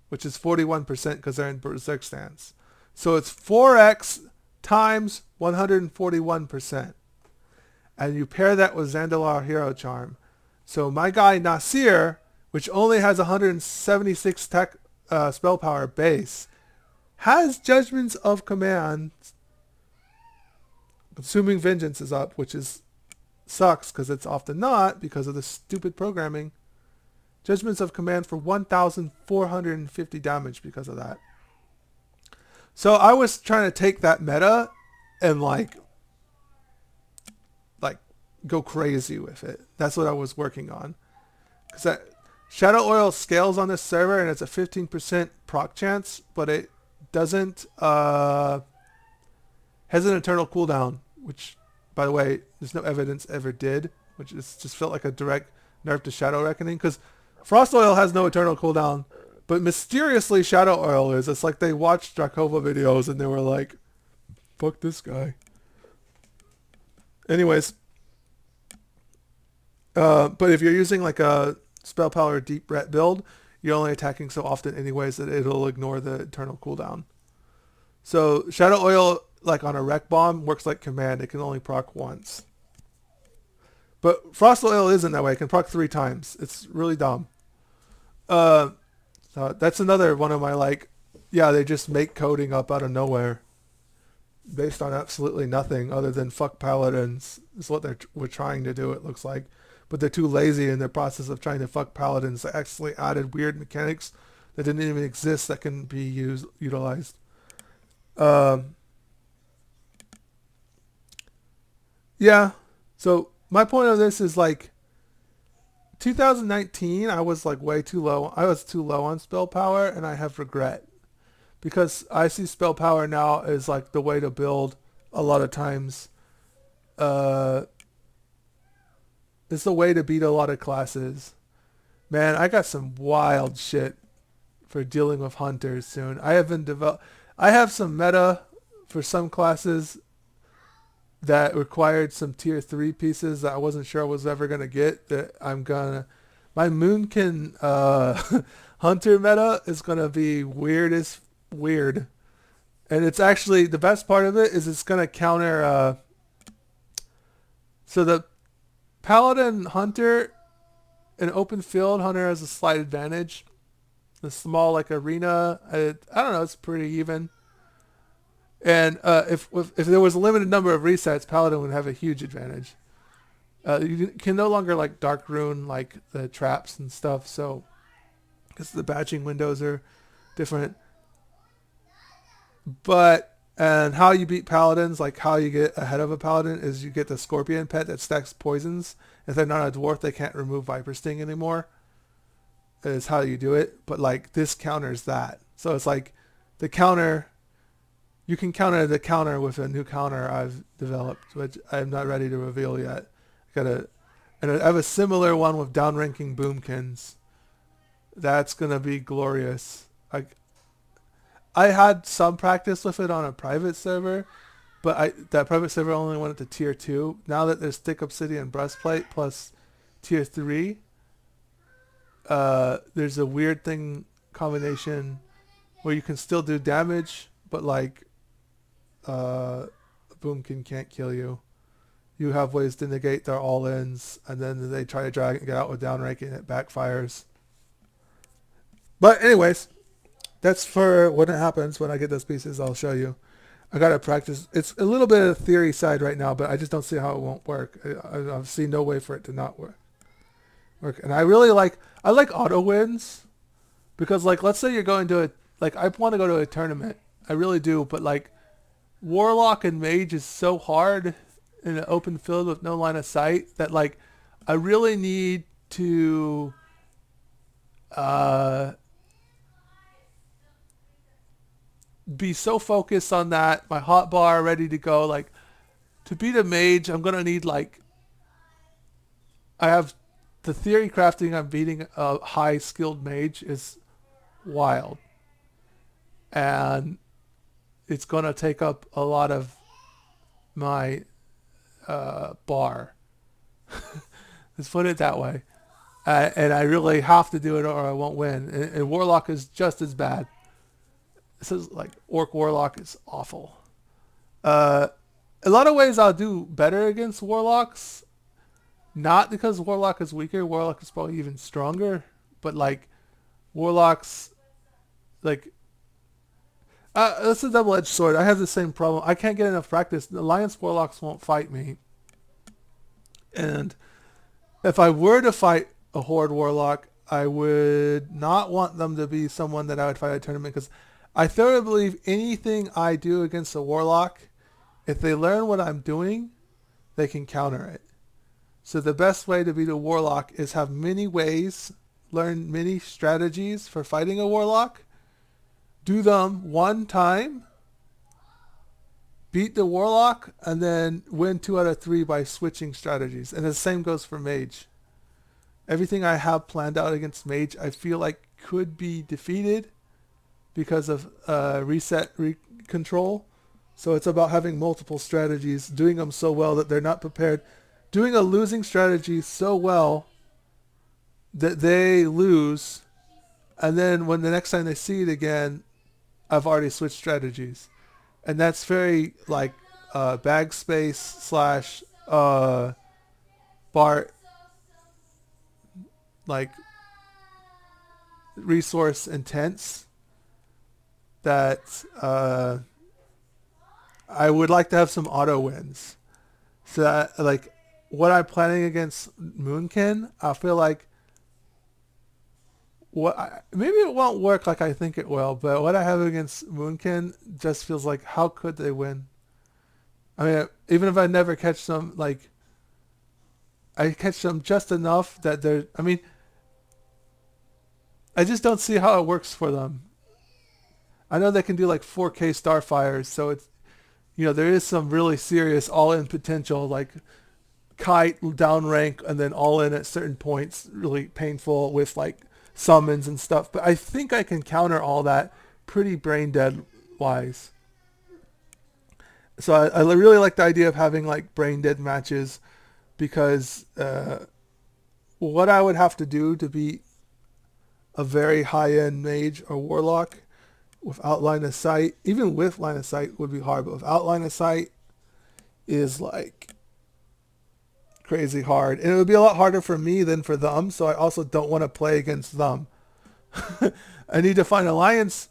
which is 41% because they're in Berserk stance. So it's 4x times 141%. And you pair that with Zandalar Hero Charm. So my guy Nasir, which only has 176 tech spell power base, has Judgments of Command. Consuming Vengeance is up, which sucks because it's often not because of the stupid programming. Judgments of Command for 1,450 damage because of that. So I was trying to take that meta and like go crazy with it. That's what I was working on. Because Shadow Oil scales on this server and it's a 15% proc chance, but it doesn't has an eternal cooldown, which, by the way, there's no evidence ever did, which is just felt like a direct nerf to Shadow Reckoning. Because Frost Oil has no eternal cooldown, but mysteriously Shadow Oil is. It's like they watched Drakova videos and they were like, fuck this guy. Anyways, but if you're using like a spell power deep ret build, you're only attacking so often anyways that it'll ignore the eternal cooldown. So Shadow Oil, like on a Wreck Bomb, works like command. It can only proc once. But Frost Oil isn't that way. It can proc 3 times. It's really dumb. So that's another one of my like, yeah, they just make coding up out of nowhere based on absolutely nothing other than fuck paladins is what we're trying to do, it looks like. But they're too lazy in the process of trying to fuck paladins. They actually added weird mechanics that didn't even exist that can be utilized. Yeah. So my point of this is like 2019, I was like way too low. I was too low on spell power, and I have regret because I see spell power now as like the way to build a lot of times. It's the way to beat a lot of classes. Man, I got some wild shit for dealing with hunters soon. I have some meta for some classes that required some tier 3 pieces that I wasn't sure I was ever going to get that my Moonkin hunter meta is going to be weird. And it's actually, the best part of it is it's going to counter, so the Paladin Hunter, an open field hunter has a slight advantage. The small like arena, I don't know, it's pretty even. And if there was a limited number of resets, Paladin would have a huge advantage. You can no longer like dark rune like the traps and stuff, so because the batching windows are different. And how you beat paladins, like how you get ahead of a paladin, is you get the scorpion pet that stacks poisons. If they're not a dwarf, they can't remove viper sting anymore. Is how you do it. But like this counters that. So it's like the counter. You can counter the counter with a new counter I've developed, which I'm not ready to reveal yet. And I have a similar one with downranking boomkins. That's gonna be glorious. I had some practice with it on a private server, but that private server only went to tier 2. Now that there's thick obsidian breastplate plus tier 3, there's a weird thing combination where you can still do damage, but like a boomkin can't kill you. You have ways to negate their all-ins, and then they try to drag it and get out with downranking, and it backfires. But anyways, that's for when it happens. When I get those pieces, I'll show you. I got to practice. It's a little bit of the theory side right now, but I just don't see how it won't work. I've seen no way for it to not work. And I like auto wins because like, let's say you're going to I want to go to a tournament. I really do. But like Warlock and Mage is so hard in an open field with no line of sight that like, I really need to, be so focused on that, my hotbar ready to go. Like to beat a mage, I'm gonna need like, I have the theory crafting. I'm beating a high skilled mage is wild, and it's gonna take up a lot of my bar. Let's put it that way. And I really have to do it or I won't win. And Warlock is just as bad. This is like Orc Warlock is awful. Uh, a lot of ways I'll do better against Warlocks. Not because Warlock is weaker. Warlock is probably even stronger. But like Warlocks, like that's a double-edged sword. I have the same problem. I can't get enough practice. The Alliance Warlocks won't fight me, and if I were to fight a Horde Warlock, I would not want them to be someone that I would fight at a tournament because I thoroughly believe anything I do against a Warlock, if they learn what I'm doing, they can counter it. So the best way to beat a Warlock is have many ways, learn many strategies for fighting a Warlock, do them one time, beat the Warlock, and then win 2 out of 3 by switching strategies. And the same goes for Mage. Everything I have planned out against Mage, I feel like could be defeated because of control. So it's about having multiple strategies, doing them so well that they're not prepared. Doing a losing strategy so well that they lose, and then when the next time they see it again, I've already switched strategies. And that's very like bag space slash Bart like resource intense that I would like to have some auto wins. So that, like what I'm planning against Moonkin, I feel like maybe it won't work like I think it will, but what I have against Moonkin just feels like how could they win? I mean, even if I never catch them, like I catch them just enough that they're. I mean, I just don't see how it works for them. I know they can do like 4K Starfires, so it's there is some really serious all-in potential, like kite down rank and then all in at certain points, really painful with like summons and stuff. But I think I can counter all that pretty brain dead wise. So I really like the idea of having like brain dead matches because what I would have to do to beat a very high end mage or warlock without line of sight, even with line of sight would be hard, but without line of sight is like crazy hard. And it would be a lot harder for me than for them, so I also don't want to play against them. I need to find alliance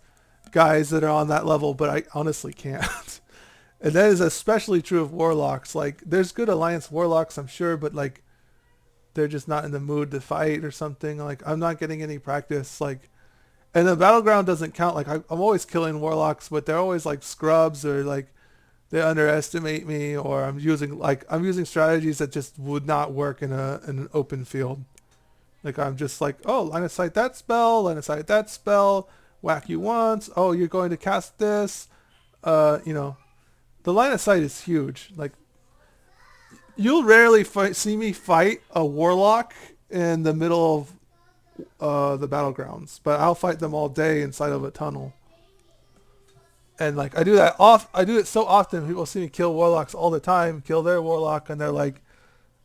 guys that are on that level, but I honestly can't. And that is especially true of warlocks. Like there's good alliance warlocks, I'm sure, but like they're just not in the mood to fight or something. Like I'm not getting any practice. Like, and the battleground doesn't count. Like I'm always killing warlocks, but they're always like scrubs or like they underestimate me, or I'm using strategies that just would not work in an open field. Like I'm just like, oh, line of sight that spell, line of sight that spell, whack you once. Oh, you're going to cast this. The line of sight is huge. Like you'll rarely see me fight a warlock in the middle of the battlegrounds, but I'll fight them all day inside of a tunnel. And like I do it so often. People see me kill warlocks all the time, kill their warlock, and they're like,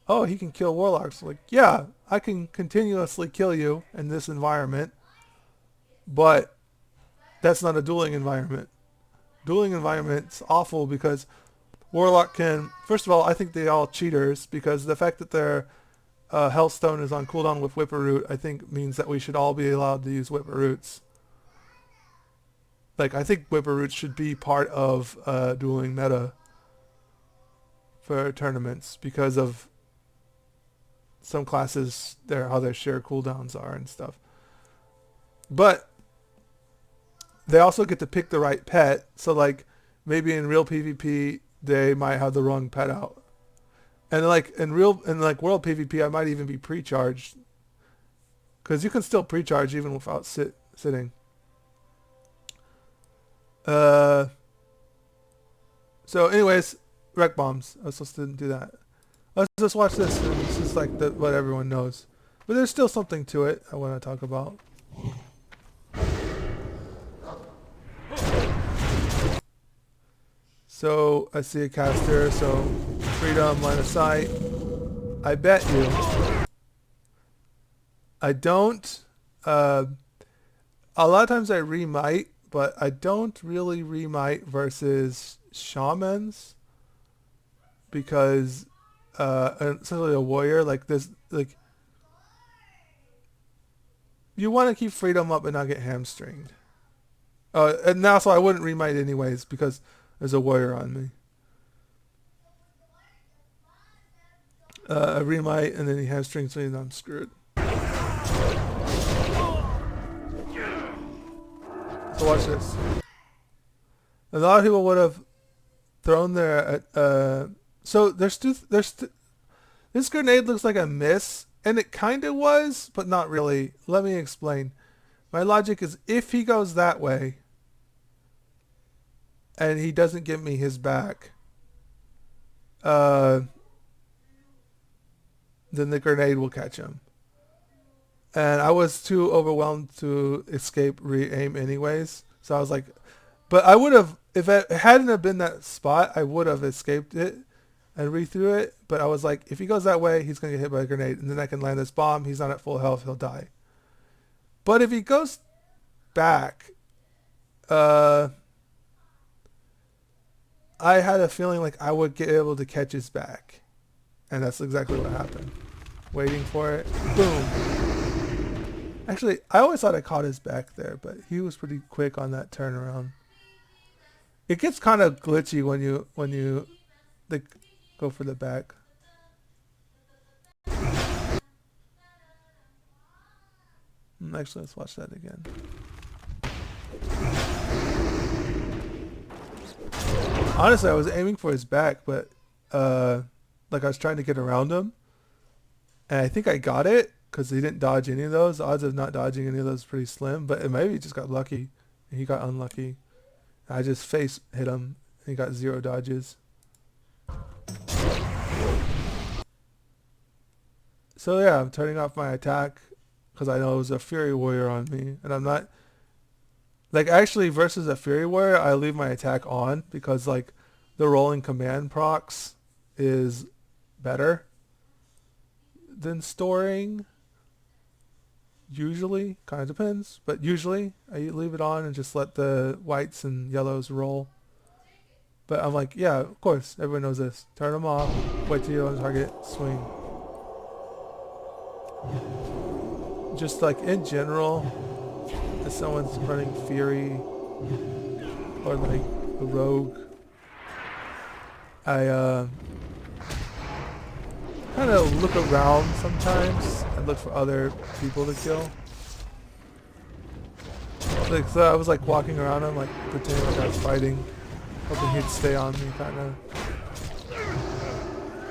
"Oh, he can kill warlocks." Like, yeah, I can continuously kill you in this environment, but that's not a dueling environment. Dueling environment's awful because warlock can. First of all, I think they all cheaters because the fact that their Hellstone is on cooldown with Whipperroot, I think means that we should all be allowed to use Whipperoots. Like I think Whipperoots should be part of dueling meta for tournaments because of some classes how their share cooldowns are and stuff. But they also get to pick the right pet. So like maybe in real PvP they might have the wrong pet out. And like in world PvP I might even be pre-charged. Because you can still pre-charge even without sitting. So anyways, wreck bombs. I was supposed to do that. Let's just watch this. This is like what everyone knows. But there's still something to it I want to talk about. So I see a caster, so freedom, line of sight. I bet you. I don't. A lot of times I remite, but I don't really remite versus shamans because essentially a warrior like this, like you want to keep freedom up and not get hamstringed. And now, so I wouldn't remite anyways because there's a warrior on me. I remite and then he hamstrings me and I'm screwed. So watch this. A lot of people would have thrown their so this grenade looks like a miss, and it kind of was, but not really. Let me explain. My logic is if he goes that way and he doesn't give me his back, then the grenade will catch him. And I was too overwhelmed to escape re-aim anyways. So I was like, but I would have, if it hadn't have been that spot, I would have escaped it and re-threw it. But I was like, if he goes that way, he's going to get hit by a grenade. And then I can land this bomb. He's not at full health. He'll die. But if he goes back, I had a feeling like I would get able to catch his back. And that's exactly what happened. Waiting for it. Boom. Actually, I always thought I caught his back there, but he was pretty quick on that turnaround. It gets kind of glitchy when you like go for the back. Actually, let's watch that again. Honestly, I was aiming for his back, but like I was trying to get around him, and I think I got it because he didn't dodge any of those. The odds of not dodging any of those is pretty slim, but maybe he just got lucky and he got unlucky. I just face hit him and he got 0 dodges. So yeah, I'm turning off my attack because I know it was a Fury Warrior on me, and I'm not like actually versus a Fury Warrior. I leave my attack on because like the rolling command procs is better than storing. Usually, kind of depends, but usually I leave it on and just let the whites and yellows roll. But I'm like, yeah, of course, everyone knows this. Turn them off, wait till you're on target, swing. Just like in general, if someone's running Fury or like a Rogue, I kind of look around sometimes and look for other people to kill. Like so I was like walking around him, like pretending like I was fighting, hoping he'd stay on me, kind of.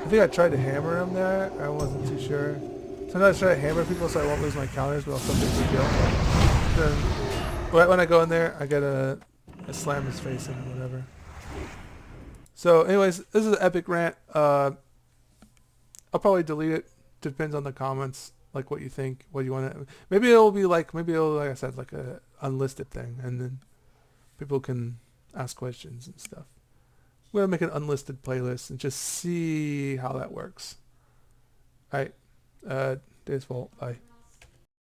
I think I tried to hammer him there. I wasn't too sure. Sometimes I try to hammer people so I won't lose my counters, but I'll still get the kill. Then right when I go in there, I get a slam his face in or whatever. So anyways, this is an epic rant. I'll probably delete it. Depends on the comments, like what you think, what you want to. Maybe it'll be like, like I said, like a unlisted thing, and then people can ask questions and stuff. We're gonna make an unlisted playlist and just see how that works. All right, Dave's fault. Bye.